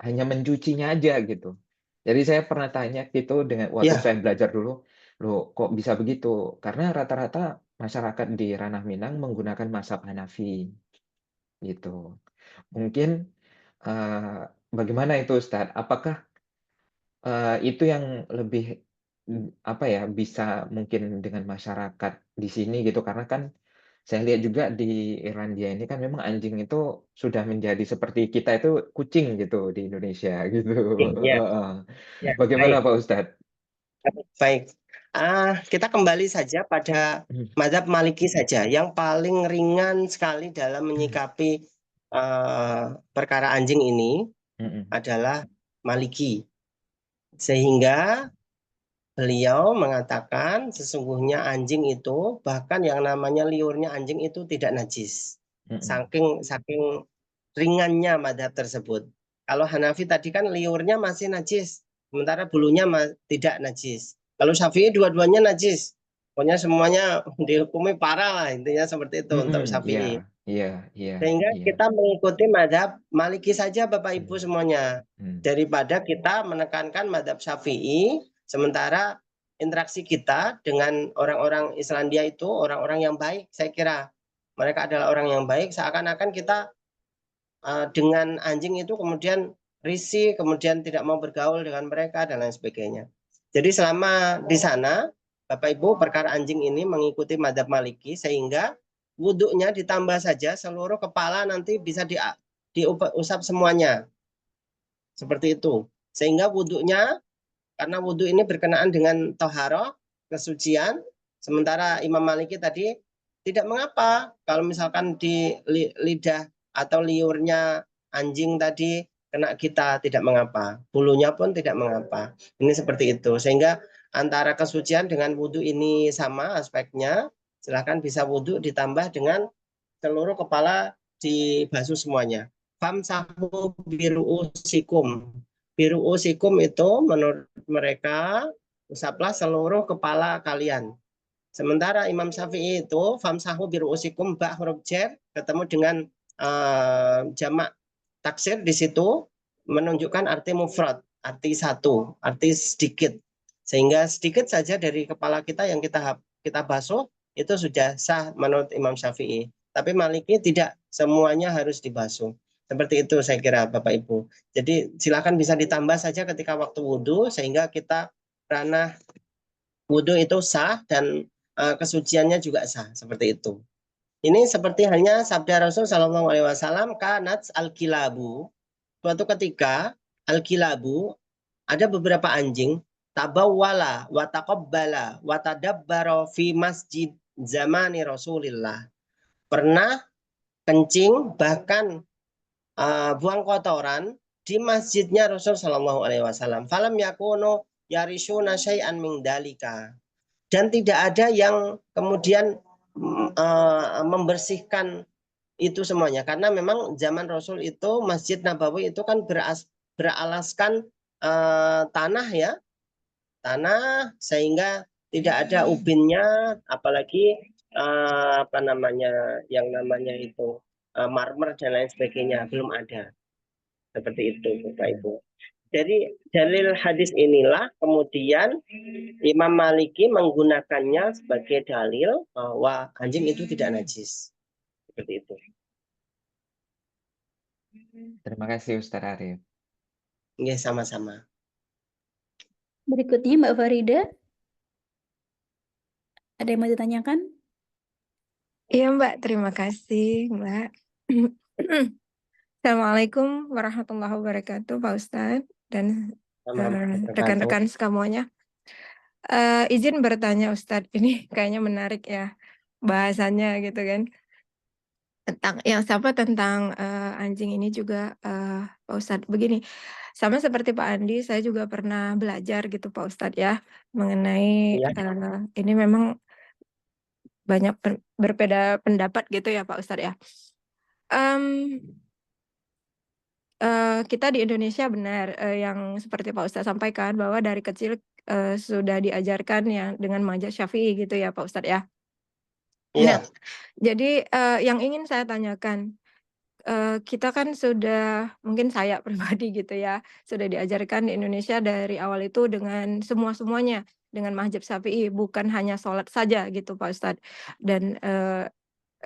hanya mencucinya aja gitu. Jadi saya pernah tanya gitu dengan waktu ya, saya belajar dulu, loh kok bisa begitu? Karena rata-rata masyarakat di Ranah Minang menggunakan mazhab Hanafi gitu. Mungkin bagaimana itu Ustadz? Apakah itu yang lebih apa ya bisa mungkin dengan masyarakat di sini gitu? Karena kan saya lihat juga di Irlandia ini kan memang anjing itu sudah menjadi seperti kita itu kucing gitu di Indonesia gitu. ya, Heeh. ya. Bagaimana Baik, Pak Ustadz? baik. Kita kembali saja pada mazhab Maliki saja, yang paling ringan sekali dalam menyikapi perkara anjing ini adalah Maliki. Sehingga beliau mengatakan sesungguhnya anjing itu, bahkan yang namanya liurnya anjing itu tidak najis. Saking ringannya madhab tersebut. Kalau Hanafi tadi kan liurnya masih najis, sementara bulunya tidak najis. Kalau Syafi'i dua-duanya najis. Pokoknya semuanya dihukumi parah lah, intinya seperti itu untuk Syafi'i. Iya. Sehingga kita mengikuti madhab Maliki saja Bapak Ibu semuanya. Daripada kita menekankan madhab Syafi'i, sementara interaksi kita dengan orang-orang Islandia itu orang-orang yang baik, saya kira. Mereka adalah orang yang baik, seakan-akan kita dengan anjing itu kemudian risih, kemudian tidak mau bergaul dengan mereka dan lain sebagainya. Jadi selama di sana, Bapak Ibu, perkara anjing ini mengikuti madhab Maliki, sehingga wudhunya ditambah saja seluruh kepala nanti bisa diusap semuanya. Seperti itu. Sehingga wudhunya, karena wudhu ini berkenaan dengan toharoh, kesucian, sementara Imam Maliki tadi tidak mengapa kalau misalkan di lidah atau liurnya anjing tadi kena kita, tidak mengapa. Bulunya pun tidak mengapa. Ini seperti itu. Sehingga antara kesucian dengan wudhu ini sama aspeknya. Silahkan bisa wudhu ditambah dengan seluruh kepala dibasuh semuanya. Famsahu biru'usikum. Biru'usikum itu menurut mereka usaplah seluruh kepala kalian. Sementara Imam Syafi'i itu famsahu biru'usikum ba huruf jar ketemu dengan jamak taksir di situ menunjukkan arti mufrad. arti satu, arti sedikit. Sehingga sedikit saja dari kepala kita yang kita basuh itu sudah sah menurut Imam Syafi'i. Tapi Maliki tidak, semuanya harus dibasuh. Seperti itu saya kira Bapak Ibu. Jadi silakan bisa ditambah saja ketika waktu wudhu sehingga kita ranah wudhu itu sah dan kesuciannya juga sah, seperti itu. Ini seperti halnya sabda Rasul Shallallahu Alaihi Wasallam, kanat al-kilabu. Suatu ketika al-kilabu ada beberapa anjing tabawwala wa taqabbala wa tadabbara fi masjid zamani Rasulillah. Pernah kencing bahkan buang kotoran di masjidnya Rasul Shallallahu Alaihi Wasallam. Falam yakunu yarishuna syai'an min dalika. Dan tidak ada yang kemudian membersihkan itu semuanya, karena memang zaman Rasul itu Masjid Nabawi itu kan beralaskan tanah ya, tanah, sehingga tidak ada ubinnya, apalagi apa namanya yang namanya itu marmer dan lain sebagainya, belum ada. Seperti itu Bapak Ibu. Jadi dalil hadis inilah kemudian Imam Maliki menggunakannya sebagai dalil bahwa anjing itu tidak najis. Seperti itu. Terima kasih Ustadz Arif. Ya, sama-sama. Berikutnya Mbak Farida. Ada yang mau ditanyakan? Iya Mbak, terima kasih Mbak. Assalamualaikum warahmatullahi wabarakatuh Pak Ustadz dan rekan-rekan semuanya. Izin bertanya Ustadz, ini kayaknya menarik ya bahasannya gitu kan. Tentang anjing ini juga Pak Ustadz. Begini, sama seperti Pak Andi, saya juga pernah belajar gitu Pak Ustadz ya mengenai ini memang banyak berbeda pendapat gitu ya Pak Ustadz ya. Kita di Indonesia benar yang seperti Pak Ustadz sampaikan bahwa dari kecil sudah diajarkan yang dengan mazhab Syafi'i gitu ya Pak Ustadz ya. Nah, jadi yang ingin saya tanyakan, kita kan sudah, mungkin saya pribadi gitu ya, sudah diajarkan di Indonesia dari awal itu dengan semuanya dengan mazhab Syafi'i, bukan hanya sholat saja gitu Pak Ustadz. Dan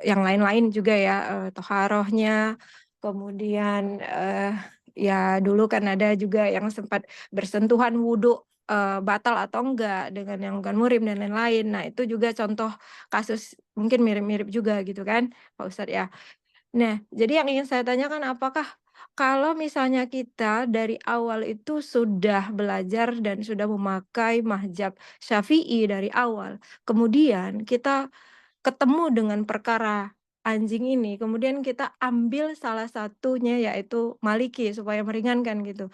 yang lain-lain juga ya, toharohnya, kemudian ya dulu kan ada juga yang sempat bersentuhan wudhu batal atau enggak dengan yang bukan muhrim dan lain-lain. Nah itu juga contoh kasus mungkin mirip-mirip juga gitu kan Pak Ustadz ya. Nah jadi yang ingin saya tanyakan, apakah kalau misalnya kita dari awal itu sudah belajar dan sudah memakai mazhab Syafi'i dari awal, kemudian kita ketemu dengan perkara anjing ini, kemudian kita ambil salah satunya yaitu Maliki supaya meringankan gitu.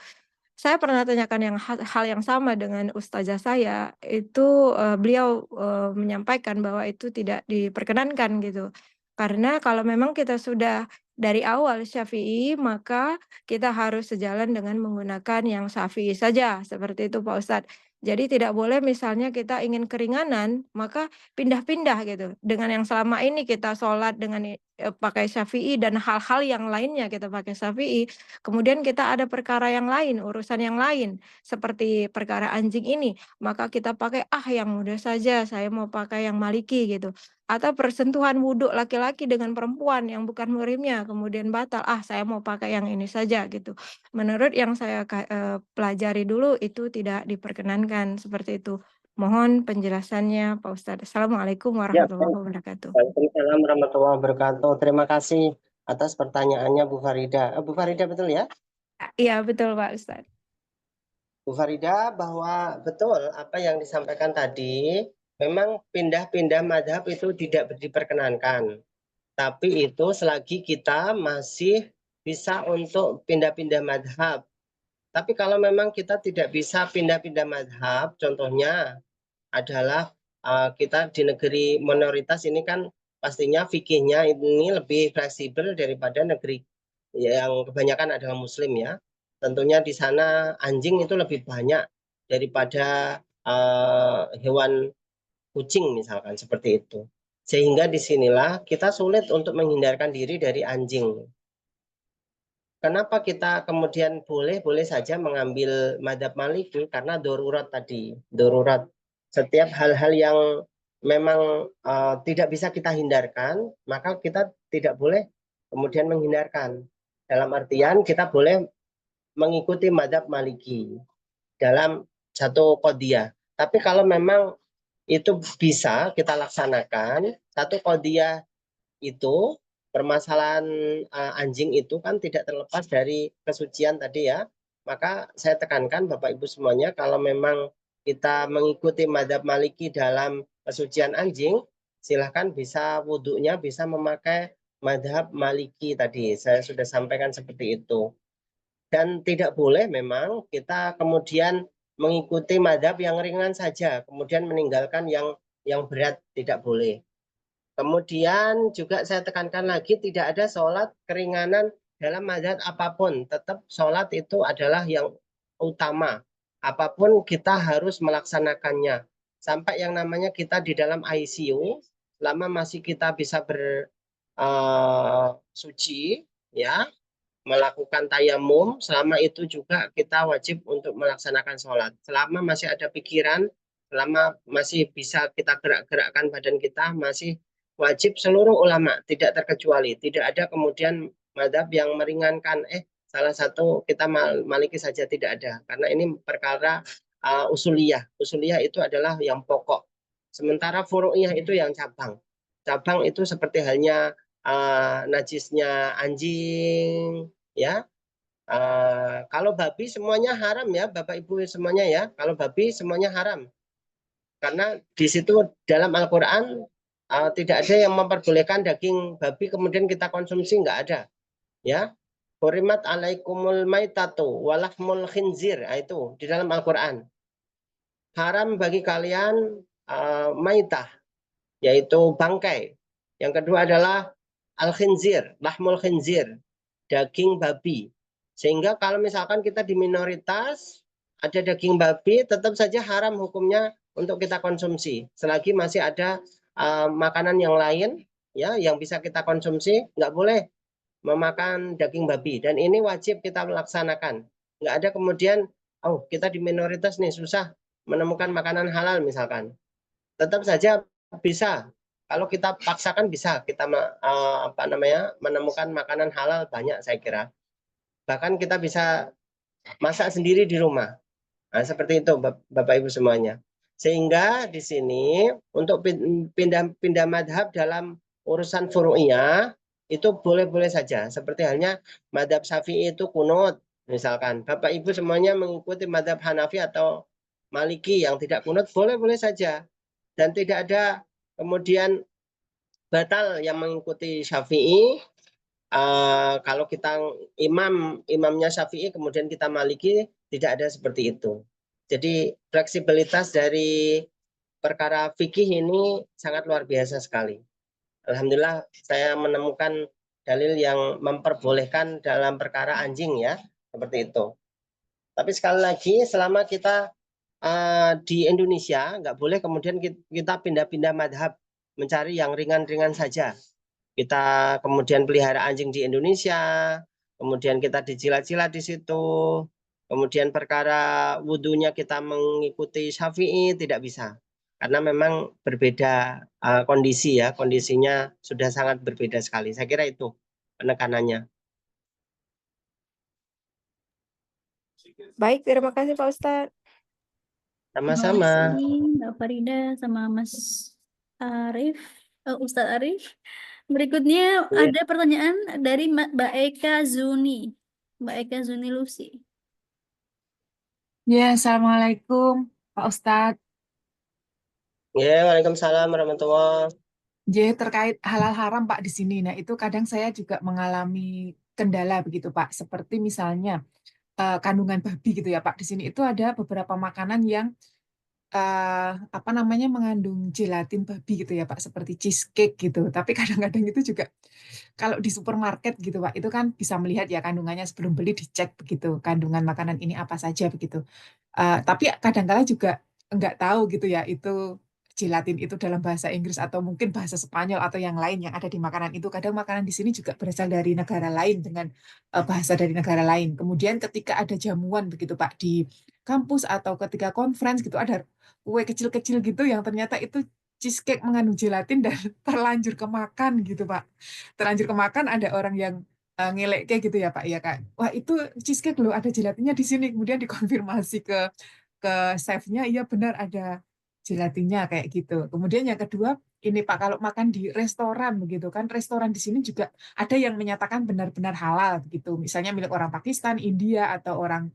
Saya pernah tanyakan hal yang sama dengan ustazah saya, itu beliau menyampaikan bahwa itu tidak diperkenankan gitu. Karena kalau memang kita sudah dari awal Syafi'i, maka kita harus sejalan dengan menggunakan yang Syafi'i saja, seperti itu Pak Ustadz. Jadi tidak boleh misalnya kita ingin keringanan, maka pindah-pindah gitu. Dengan yang selama ini kita sholat dengan pakai Syafi'i dan hal-hal yang lainnya kita pakai Syafi'i. Kemudian kita ada perkara yang lain, urusan yang lain. Seperti perkara anjing ini, maka kita pakai yang mudah saja, saya mau pakai yang Maliki gitu. Atau persentuhan wudhu laki-laki dengan perempuan yang bukan muhrimnya, kemudian batal, saya mau pakai yang ini saja gitu. Menurut yang saya pelajari dulu itu tidak diperkenankan seperti itu. Mohon penjelasannya Pak Ustadz. Assalamualaikum warahmatullahi wabarakatuh. Waalaikumsalam warahmatullahi wabarakatuh. Terima kasih atas pertanyaannya Bu Farida. Bu Farida betul ya? Iya betul Pak Ustadz. Bu Farida, bahwa betul apa yang disampaikan tadi, memang pindah-pindah madhab itu tidak diperkenankan. Tapi itu selagi kita masih bisa untuk pindah-pindah madhab. Tapi kalau memang kita tidak bisa pindah-pindah madhab, contohnya adalah kita di negeri minoritas ini kan pastinya fikihnya ini lebih fleksibel daripada negeri yang kebanyakan adalah muslim ya. Tentunya di sana anjing itu lebih banyak daripada hewan kucing misalkan, seperti itu. Sehingga disinilah kita sulit untuk menghindarkan diri dari anjing. kenapa kita kemudian boleh saja mengambil madzhab Maliki? Karena darurat tadi, darurat. Setiap hal-hal yang memang tidak bisa kita hindarkan, maka kita tidak boleh kemudian menghindarkan. Dalam artian kita boleh mengikuti madzhab Maliki dalam satu qadiyah. Tapi kalau memang itu bisa kita laksanakan, satu qadiyah itu permasalahan anjing itu kan tidak terlepas dari kesucian tadi ya. Maka saya tekankan Bapak Ibu semuanya, kalau memang kita mengikuti madzhab Maliki dalam kesucian anjing, silahkan bisa wudhunya bisa memakai madzhab Maliki tadi. Saya sudah sampaikan seperti itu. Dan tidak boleh memang kita kemudian mengikuti madzhab yang ringan saja, kemudian meninggalkan yang berat, tidak boleh. Kemudian juga saya tekankan lagi, tidak ada sholat keringanan dalam madzhab apapun. Tetap sholat itu adalah yang utama. Apapun kita harus melaksanakannya. Sampai yang namanya kita di dalam ICU, selama masih kita bisa bersuci, ya, melakukan tayamum, selama itu juga kita wajib untuk melaksanakan sholat. Selama masih ada pikiran, selama masih bisa kita gerak-gerakkan badan kita, masih wajib seluruh ulama, tidak terkecuali. Tidak ada kemudian madzhab yang meringankan, salah satu kita Maliki saja, tidak ada. Karena ini perkara usuliyah. Usuliyah itu adalah yang pokok. Sementara furu'iyah itu yang cabang. Cabang itu seperti halnya najisnya anjing, ya. Kalau babi semuanya haram ya, Bapak Ibu semuanya ya. Kalau babi semuanya haram. Karena di situ dalam Al-Quran tidak ada yang memperbolehkan daging babi kemudian kita konsumsi, nggak ada. Ya. Hurimat alaikumul maitatu walahmul khinzir, itu di dalam Al-Quran. Haram bagi kalian maitah, yaitu bangkai. Yang kedua adalah al-khinzir, lahmul khinzir, daging babi. Sehingga kalau misalkan kita di minoritas ada daging babi, tetap saja haram hukumnya untuk kita konsumsi. Selagi masih ada makanan yang lain ya yang bisa kita konsumsi, nggak boleh memakan daging babi. Dan ini wajib kita melaksanakan. Nggak ada kemudian, oh kita di minoritas nih susah menemukan makanan halal misalkan. Tetap saja bisa. Kalau kita paksakan bisa kita menemukan makanan halal banyak, saya kira. Bahkan kita bisa masak sendiri di rumah. Nah, seperti itu Bapak Ibu semuanya. Sehingga di sini untuk pindah madhab dalam urusan furu'iyah itu boleh-boleh saja. Seperti halnya madhab Syafi'i itu kunut misalkan. Bapak Ibu semuanya mengikuti madhab Hanafi atau Maliki yang tidak kunut, boleh-boleh saja. Dan tidak ada kemudian batal yang mengikuti Syafi'i. Kalau kita imamnya Syafi'i kemudian kita Maliki, tidak ada seperti itu. Jadi fleksibilitas dari perkara fikih ini sangat luar biasa sekali. Alhamdulillah saya menemukan dalil yang memperbolehkan dalam perkara anjing ya, seperti itu. Tapi sekali lagi selama kita di Indonesia nggak boleh kemudian kita pindah-pindah madhab mencari yang ringan-ringan saja. Kita kemudian pelihara anjing di Indonesia, kemudian kita dijilat-jilat di situ, kemudian perkara wudhunya kita mengikuti Syafi'i, tidak bisa. Karena memang berbeda kondisi ya, kondisinya sudah sangat berbeda sekali. Saya kira itu penekanannya. Baik, terima kasih Pak Ustadz. Sama-sama. Terima kasih Mbak Farida sama Mas Arif, Ustadz Arif. Berikutnya ada pertanyaan dari Mbak Eka Zuni. Mbak Eka Zuni Lucy. Ya, Assalamualaikum Pak Ustadz. Ya, Waalaikumsalam warahmatullahi. Jadi terkait halal haram Pak di sini. Nah, itu kadang saya juga mengalami kendala begitu Pak. Seperti misalnya kandungan babi gitu ya Pak. Di sini itu ada beberapa makanan yang mengandung gelatin babi gitu ya Pak, seperti cheesecake gitu. Tapi kadang-kadang itu juga kalau di supermarket gitu Pak, itu kan bisa melihat ya kandungannya sebelum beli dicek begitu, kandungan makanan ini apa saja begitu. Tapi kadang-kala juga nggak tahu gitu ya itu gelatin itu dalam bahasa Inggris atau mungkin bahasa Spanyol atau yang lain yang ada di makanan itu. Kadang makanan di sini juga berasal dari negara lain dengan bahasa dari negara lain. Kemudian ketika ada jamuan begitu Pak di kampus atau ketika conference gitu ada kue kecil-kecil gitu yang ternyata itu cheesecake mengandung gelatin dan terlanjur kemakan gitu Pak. Terlanjur kemakan ada orang yang ngelek kayak gitu ya Pak ya Kak. Wah itu cheesecake loh ada gelatinnya di sini. Kemudian dikonfirmasi ke chefnya, iya benar ada gelatinnya kayak gitu. Kemudian yang kedua ini Pak kalau makan di restoran begitu kan restoran di sini juga ada yang menyatakan benar-benar halal gitu. Misalnya milik orang Pakistan, India atau orang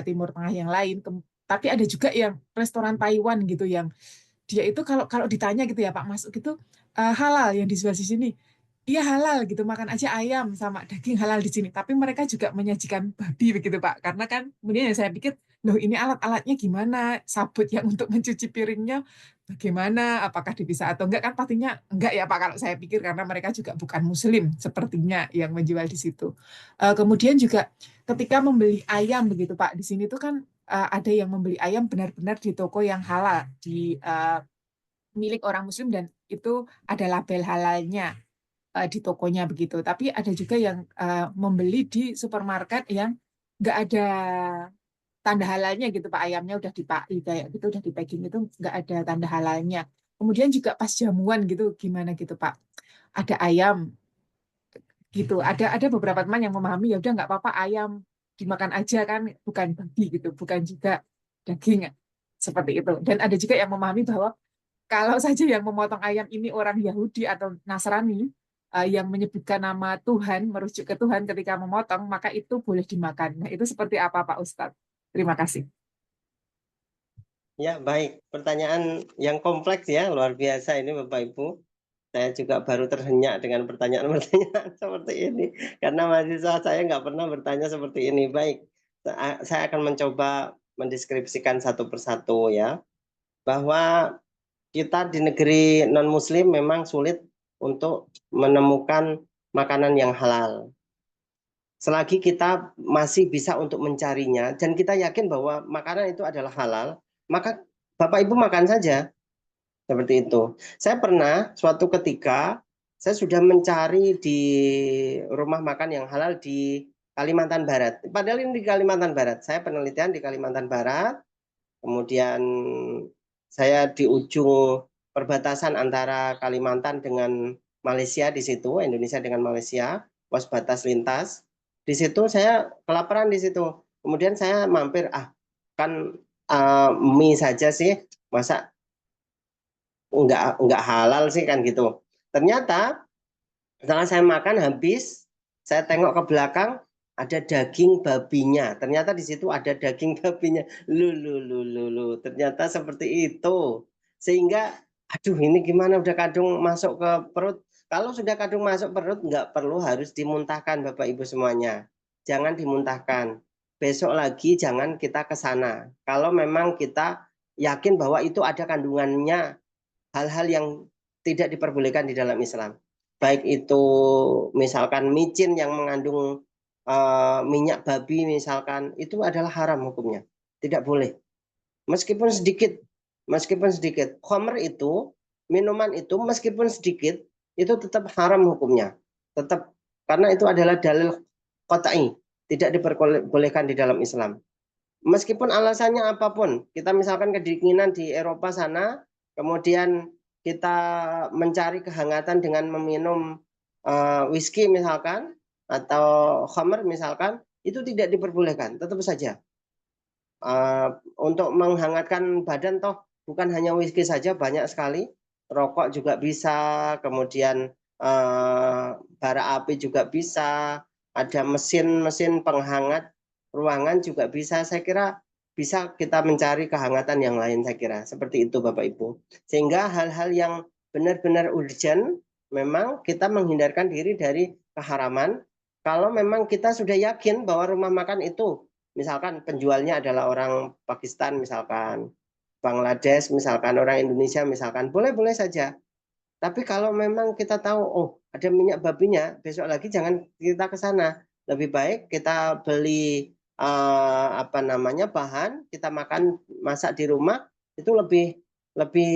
Timur Tengah yang lain. Tapi ada juga yang restoran Taiwan gitu yang dia itu kalau ditanya gitu ya Pak masuk gitu halal yang dijual di sini. Iya halal gitu makan aja ayam sama daging halal di sini. Tapi mereka juga menyajikan babi begitu Pak. Karena kan kemudian yang saya pikir loh ini alat-alatnya gimana? Sabut yang untuk mencuci piringnya bagaimana? Apakah dipisah atau enggak? Kan pastinya enggak ya Pak kalau saya pikir karena mereka juga bukan Muslim sepertinya yang menjual di situ. Kemudian juga ketika membeli ayam begitu Pak di sini tuh kan ada yang membeli ayam benar-benar di toko yang halal di milik orang Muslim dan itu ada label halalnya di tokonya begitu. Tapi ada juga yang membeli di supermarket yang nggak ada tanda halalnya gitu Pak ayamnya udah dipaki kayak gitu udah di packing itu nggak ada tanda halalnya. Kemudian juga pas jamuan gitu gimana gitu Pak ada ayam gitu ada beberapa teman yang memahami ya udah nggak apa-apa ayam dimakan aja kan bukan babi gitu bukan juga daging seperti itu dan ada juga yang memahami bahwa kalau saja yang memotong ayam ini orang Yahudi atau Nasrani yang menyebutkan nama Tuhan merujuk ke Tuhan ketika memotong maka itu boleh dimakan. Nah itu seperti apa Pak Ustadz? Terima kasih. Ya, baik. Pertanyaan yang kompleks ya, luar biasa ini Bapak Ibu. Saya juga baru terhenyak dengan pertanyaan-pertanyaan seperti ini. Karena mahasiswa saya nggak pernah bertanya seperti ini. Baik, saya akan mencoba mendeskripsikan satu persatu ya. Bahwa kita di negeri non-muslim memang sulit untuk menemukan makanan yang halal. Selagi kita masih bisa untuk mencarinya dan kita yakin bahwa makanan itu adalah halal, maka Bapak Ibu makan saja. Seperti itu. Saya pernah suatu ketika saya sudah mencari di rumah makan yang halal di Kalimantan Barat. Padahal ini di Kalimantan Barat. Saya penelitian di Kalimantan Barat. Kemudian saya di ujung perbatasan antara Kalimantan dengan Malaysia di situ, Indonesia dengan Malaysia, pos batas lintas. Di situ saya kelaparan di situ. Kemudian saya mampir, kan mie saja sih, masa enggak halal sih kan gitu. Ternyata setelah saya makan habis, saya tengok ke belakang ada daging babinya. Ternyata di situ ada daging babinya. Lu. Ternyata seperti itu. Sehingga aduh ini gimana udah kadung masuk ke perut. Kalau sudah kadung masuk perut nggak perlu harus dimuntahkan Bapak Ibu semuanya. Jangan dimuntahkan. Besok lagi jangan kita ke sana. Kalau memang kita yakin bahwa itu ada kandungannya hal-hal yang tidak diperbolehkan di dalam Islam. Baik itu misalkan micin yang mengandung minyak babi misalkan, itu adalah haram hukumnya. Tidak boleh. Meskipun sedikit. Khamr itu, minuman itu meskipun sedikit, itu tetap haram hukumnya. Tetap, karena itu adalah dalil qat'i. Tidak diperbolehkan di dalam Islam. Meskipun alasannya apapun, kita misalkan kedinginan di Eropa sana, kemudian kita mencari kehangatan dengan meminum whisky misalkan, atau khamr misalkan, itu tidak diperbolehkan, tetap saja. Untuk menghangatkan badan toh bukan hanya whisky saja, banyak sekali. Rokok juga bisa, kemudian bara api juga bisa, ada mesin penghangat ruangan juga bisa. Saya kira bisa kita mencari kehangatan yang lain, saya kira. Seperti itu Bapak Ibu. Sehingga hal-hal yang benar-benar urgent, memang kita menghindarkan diri dari keharaman. Kalau memang kita sudah yakin bahwa rumah makan itu, misalkan penjualnya adalah orang Pakistan misalkan, Bangladesh misalkan, orang Indonesia misalkan, boleh-boleh saja. Tapi kalau memang kita tahu, oh ada minyak babinya, besok lagi jangan kita ke sana. Lebih baik kita beli bahan, kita masak di rumah, itu lebih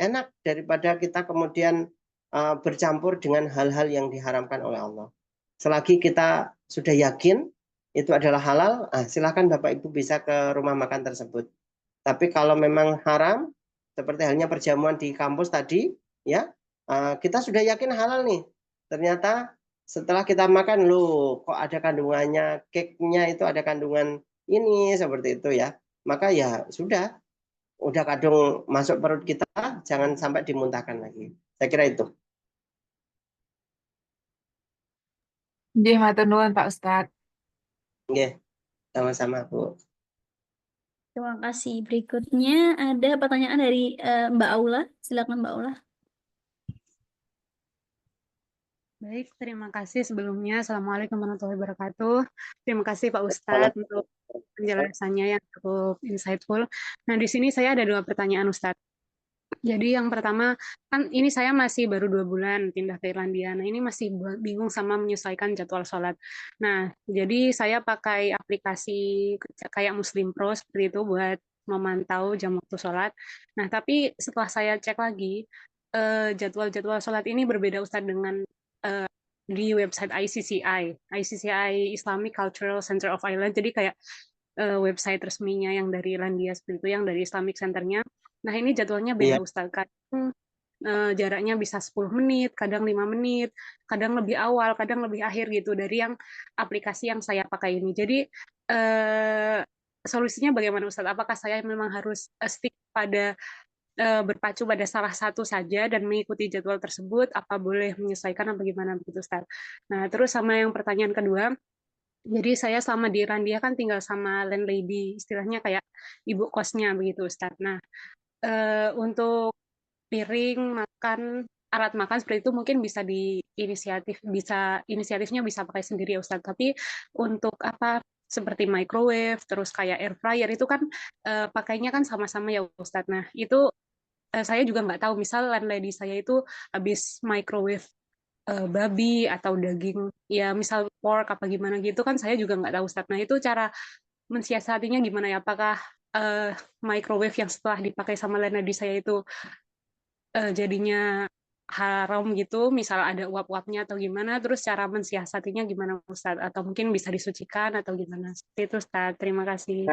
enak daripada kita kemudian bercampur dengan hal-hal yang diharamkan oleh Allah. Selagi kita sudah yakin itu adalah halal, silakan Bapak Ibu bisa ke rumah makan tersebut. Tapi kalau memang haram, seperti halnya perjamuan di kampus tadi, ya kita sudah yakin halal nih. Ternyata setelah kita makan, loh kok ada kandungannya, cake-nya itu ada kandungan ini, seperti itu ya. Maka ya sudah kadung masuk perut kita, jangan sampai dimuntahkan lagi. Saya kira itu. Nggih, matur nuwun Pak Ustadz. Nggih, sama-sama Bu. Terima kasih. Berikutnya ada pertanyaan dari Mbak Aula. Silakan Mbak Aula. Baik, terima kasih sebelumnya. Assalamualaikum warahmatullahi wabarakatuh. Terima kasih Pak Ustadz untuk penjelasannya yang cukup insightful. Nah, di sini saya ada 2 pertanyaan Ustadz. Jadi yang pertama, kan ini saya masih baru 2 bulan pindah ke Irlandia. Nah, ini masih bingung sama menyesuaikan jadwal sholat. Nah, jadi saya pakai aplikasi kayak Muslim Pro seperti itu buat memantau jam waktu sholat. Nah, tapi setelah saya cek lagi, jadwal-jadwal sholat ini berbeda Ustadz dengan di website ICCI Islamic Cultural Center of Ireland. Jadi kayak website resminya yang dari Irlandia seperti itu, yang dari Islamic Center-nya. Nah, ini jadwalnya beda Ustaz. Kadang jaraknya bisa 10 menit, kadang 5 menit, kadang lebih awal, kadang lebih akhir gitu dari yang aplikasi yang saya pakai ini. Jadi solusinya bagaimana Ustaz? Apakah saya memang harus stick pada berpacu pada salah satu saja dan mengikuti jadwal tersebut? Apa boleh menyesuaikan apa gimana begitu Ustaz? Nah, terus sama yang pertanyaan kedua, jadi saya selama di Irlandia kan tinggal sama landlady, istilahnya kayak ibu kosnya begitu Ustaz. Nah, untuk piring, makan, alat makan seperti itu mungkin bisa inisiatifnya bisa pakai sendiri ya Ustaz. Tapi untuk apa seperti microwave, terus kayak air fryer itu kan pakainya kan sama-sama ya Ustaz. Nah, itu saya juga nggak tahu, misal landlady saya itu habis microwave babi atau daging, ya misal pork apa gimana gitu kan saya juga nggak tahu Ustaz. Nah, itu cara mensiasatinya gimana ya? Apakah microwave yang setelah dipakai sama landlady saya itu jadinya haram gitu, misal ada uap-uapnya atau gimana, terus cara mensiasatinya gimana Ustaz? Atau mungkin bisa disucikan atau gimana? Seperti itu Ustaz, terima kasih.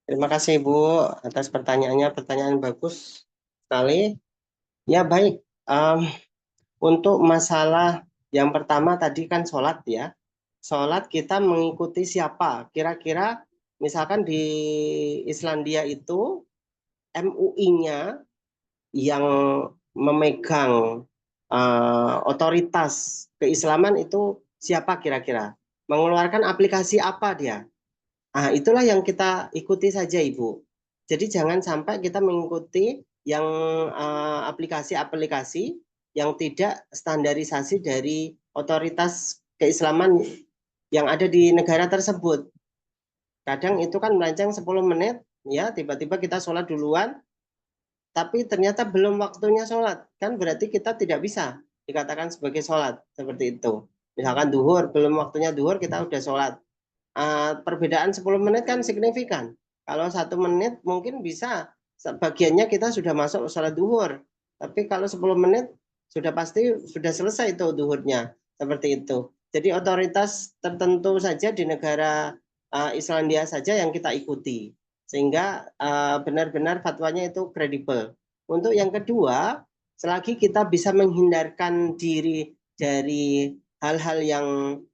Terima kasih Bu atas pertanyaannya, pertanyaan bagus sekali. Ya baik, untuk masalah yang pertama tadi kan sholat ya. Sholat kita mengikuti siapa? Kira-kira misalkan di Islandia itu MUI-nya yang memegang otoritas keislaman itu siapa kira-kira? Mengeluarkan aplikasi apa dia? Itulah yang kita ikuti saja Ibu. Jadi jangan sampai kita mengikuti yang aplikasi-aplikasi yang tidak standarisasi dari otoritas keislaman yang ada di negara tersebut. Kadang itu kan melenceng 10 menit, ya tiba-tiba kita sholat duluan, tapi ternyata belum waktunya sholat. Kan berarti kita tidak bisa dikatakan sebagai sholat, seperti itu. Misalkan duhur, belum waktunya duhur kita udah sholat. Perbedaan 10 menit kan signifikan. Kalau 1 menit mungkin bisa sebagiannya kita sudah masuk sholat duhur. Tapi kalau 10 menit sudah pasti sudah selesai itu duhurnya. Seperti itu. Jadi otoritas tertentu saja di negara Islandia saja yang kita ikuti. Sehingga benar-benar fatwanya itu kredibel. Untuk yang kedua, selagi kita bisa menghindarkan diri dari hal-hal yang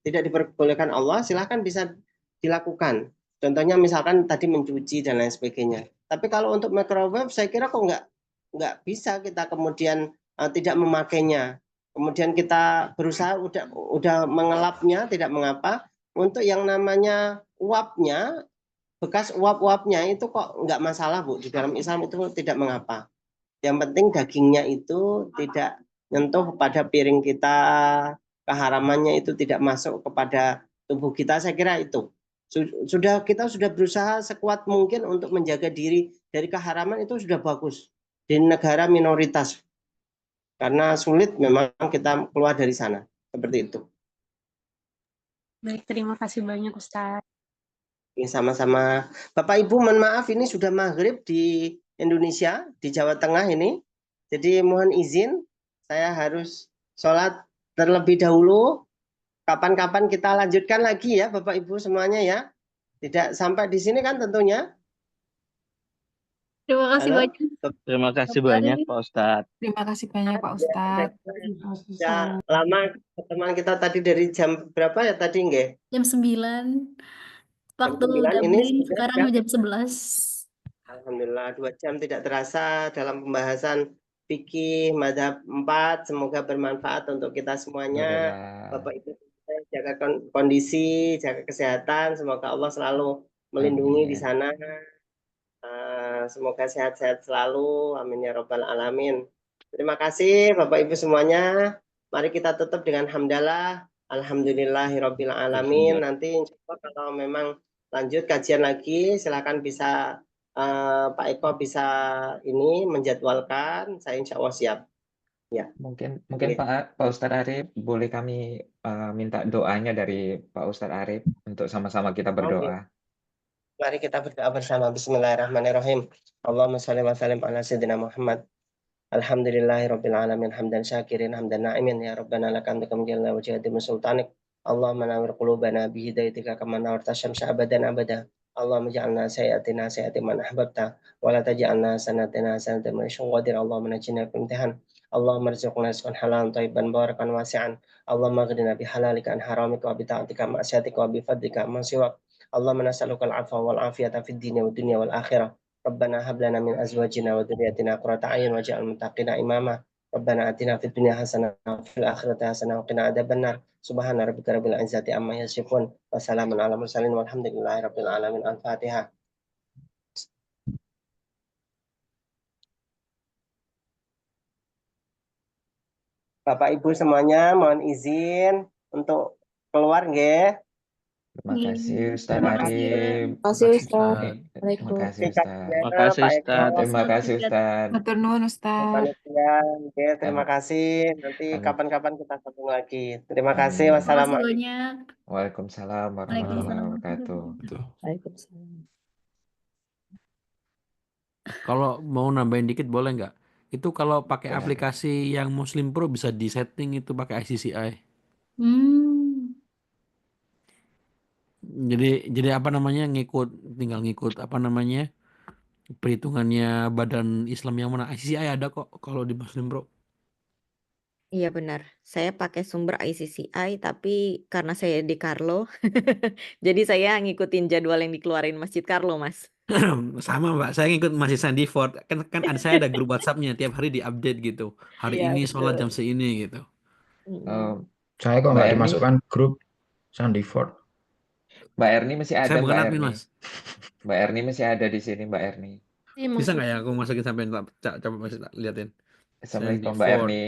tidak diperbolehkan Allah, silahkan bisa dilakukan. Contohnya misalkan tadi mencuci dan lain sebagainya. Tapi kalau untuk microwave saya kira kok nggak bisa kita kemudian tidak memakainya. Kemudian kita berusaha udah mengelapnya tidak mengapa. Untuk yang namanya uapnya, bekas uap-uapnya itu kok nggak masalah Bu. Di dalam Islam itu tidak mengapa. Yang penting dagingnya itu tidak nyentuh pada piring kita, keharamannya itu tidak masuk kepada tubuh kita. Saya kira itu. Kita sudah berusaha sekuat mungkin untuk menjaga diri dari keharaman, itu sudah bagus di negara minoritas, karena sulit memang kita keluar dari sana seperti itu. Baik, terima kasih banyak Ustaz. Sama-sama. Bapak Ibu mohon maaf ini sudah maghrib di Indonesia di Jawa Tengah ini. Jadi mohon izin saya harus sholat terlebih dahulu. Kapan-kapan kita lanjutkan lagi ya Bapak Ibu semuanya ya. Tidak sampai di sini kan tentunya. Terima kasih Halo? banyak Terima kasih Bapak banyak Arif. Pak Ustadz. Terima kasih banyak Pak Ustadz. Ya, lama pertemuan kita tadi dari jam berapa ya tadi nggih? Jam 9 waktu 9 ini Dublin, sudah sekarang jam. jam 11. Alhamdulillah 2 jam tidak terasa dalam pembahasan fikih mazhab 4. Semoga bermanfaat untuk kita semuanya. Alhamdulillah. Bapak Ibu jaga kondisi, jaga kesehatan. Semoga Allah selalu melindungi di Amin. sana. Semoga sehat-sehat selalu. Amin ya robbal alamin. Terima kasih Bapak Ibu semuanya. Mari kita tutup dengan hamdalah. Alhamdulillahirabbil alamin. Nanti insya Allah kalau memang lanjut kajian lagi, silakan bisa Pak Eko bisa ini menjadwalkan. Saya insya Allah siap. Ya. Mungkin Oke. Pak Ustadz Arif, boleh kami minta doanya dari Pak Ustadz Arif untuk sama-sama kita Oke. berdoa. Mari kita berdoa bersama. Bismillahirrahmanirrahim. Allahumma shalli wa sallim ala sayyidina Muhammad. Alhamdulillahirabbil alamin hamdan syakirin hamdan na'imin ya rabbana lakal hamdu kama jalla wa jalla min sultanik. Allahumma nawwir qulubana bi hidayatika kama nawwarta syamsa abadan abada. Allahumma ja'alna sayyatina sayyati man ahbabta wa la taj'alna sanatina sanatan man syuqadir. Allahumma najina fil imtihan. Allahumma rzuqna rizqan halalan thayyiban barakan wasi'an. Allahumma aghnina bi halalika an haramika wa bi ta'atika ma asyatika wa bi fadlika man siwak. Allahumma nas'aluka al-'afwa wal 'afiyata fid dini wad dunya wal akhirah. Rabbana hab lana min azwajina wa dhurriyyatina qurrata a'yun waj'alna muttaqina imama. Rabbana atina fid dunya hasanah wa fil akhirati hasanah wa qina adzabannar. Subhana rabbika rabbil izzati amma yasifun wa salamun alal mursalin walhamdulillahi rabbil alamin. Al-Fatihah. Bapak Ibu semuanya mohon izin untuk keluar nggih. Terima kasih Ustadz Terima kasih, Arif. Terima kasih Ustadz. Terima kasih Terima Ustadz. Terima kasih Pak Eko. Ustadz. Terima kasih Ustadz. Matur nuwun Ustadz. Panitia, oke, terima kasih. Nanti Pamit. kapan-kapan kita ketemu lagi. Terima Amin. kasih. Terima kasih Wassalamualaikum. banyak. Waalaikumsalam warahmatullahi Waalaikumsalam. wabarakatuh. Betul. Waalaikumsalam. Kalau mau nambahin dikit boleh nggak? Itu kalau pakai Boleh. aplikasi yang Muslim Pro bisa disetting itu pakai ICCI. Hmm. Jadi apa namanya tinggal ngikut apa namanya perhitungannya badan Islam yang mana. ICCI ada kok kalau di Muslim Pro. Iya benar, saya pakai sumber ICCI tapi karena saya di Carlo, jadi saya ngikutin jadwal yang dikeluarin Masjid Carlo, Mas. Sama Mbak, saya ngikut masih Sandy Ford. Kan ada saya ada grup WhatsApp-nya tiap hari diupdate gitu. Hari Iya ini betul. sholat jam seini gitu. Saya kok Mbak nggak Erni, dimasukkan grup Sandy Ford. Mbak Erni masih ada Saya bukan Mbak admin, Erni. Mas. Mbak Erni masih ada di sini Mbak Erni. Bisa nggak ya aku masukin sampai coba masih liatin. Sandy Assalamualaikum Mbak Ford. Erni.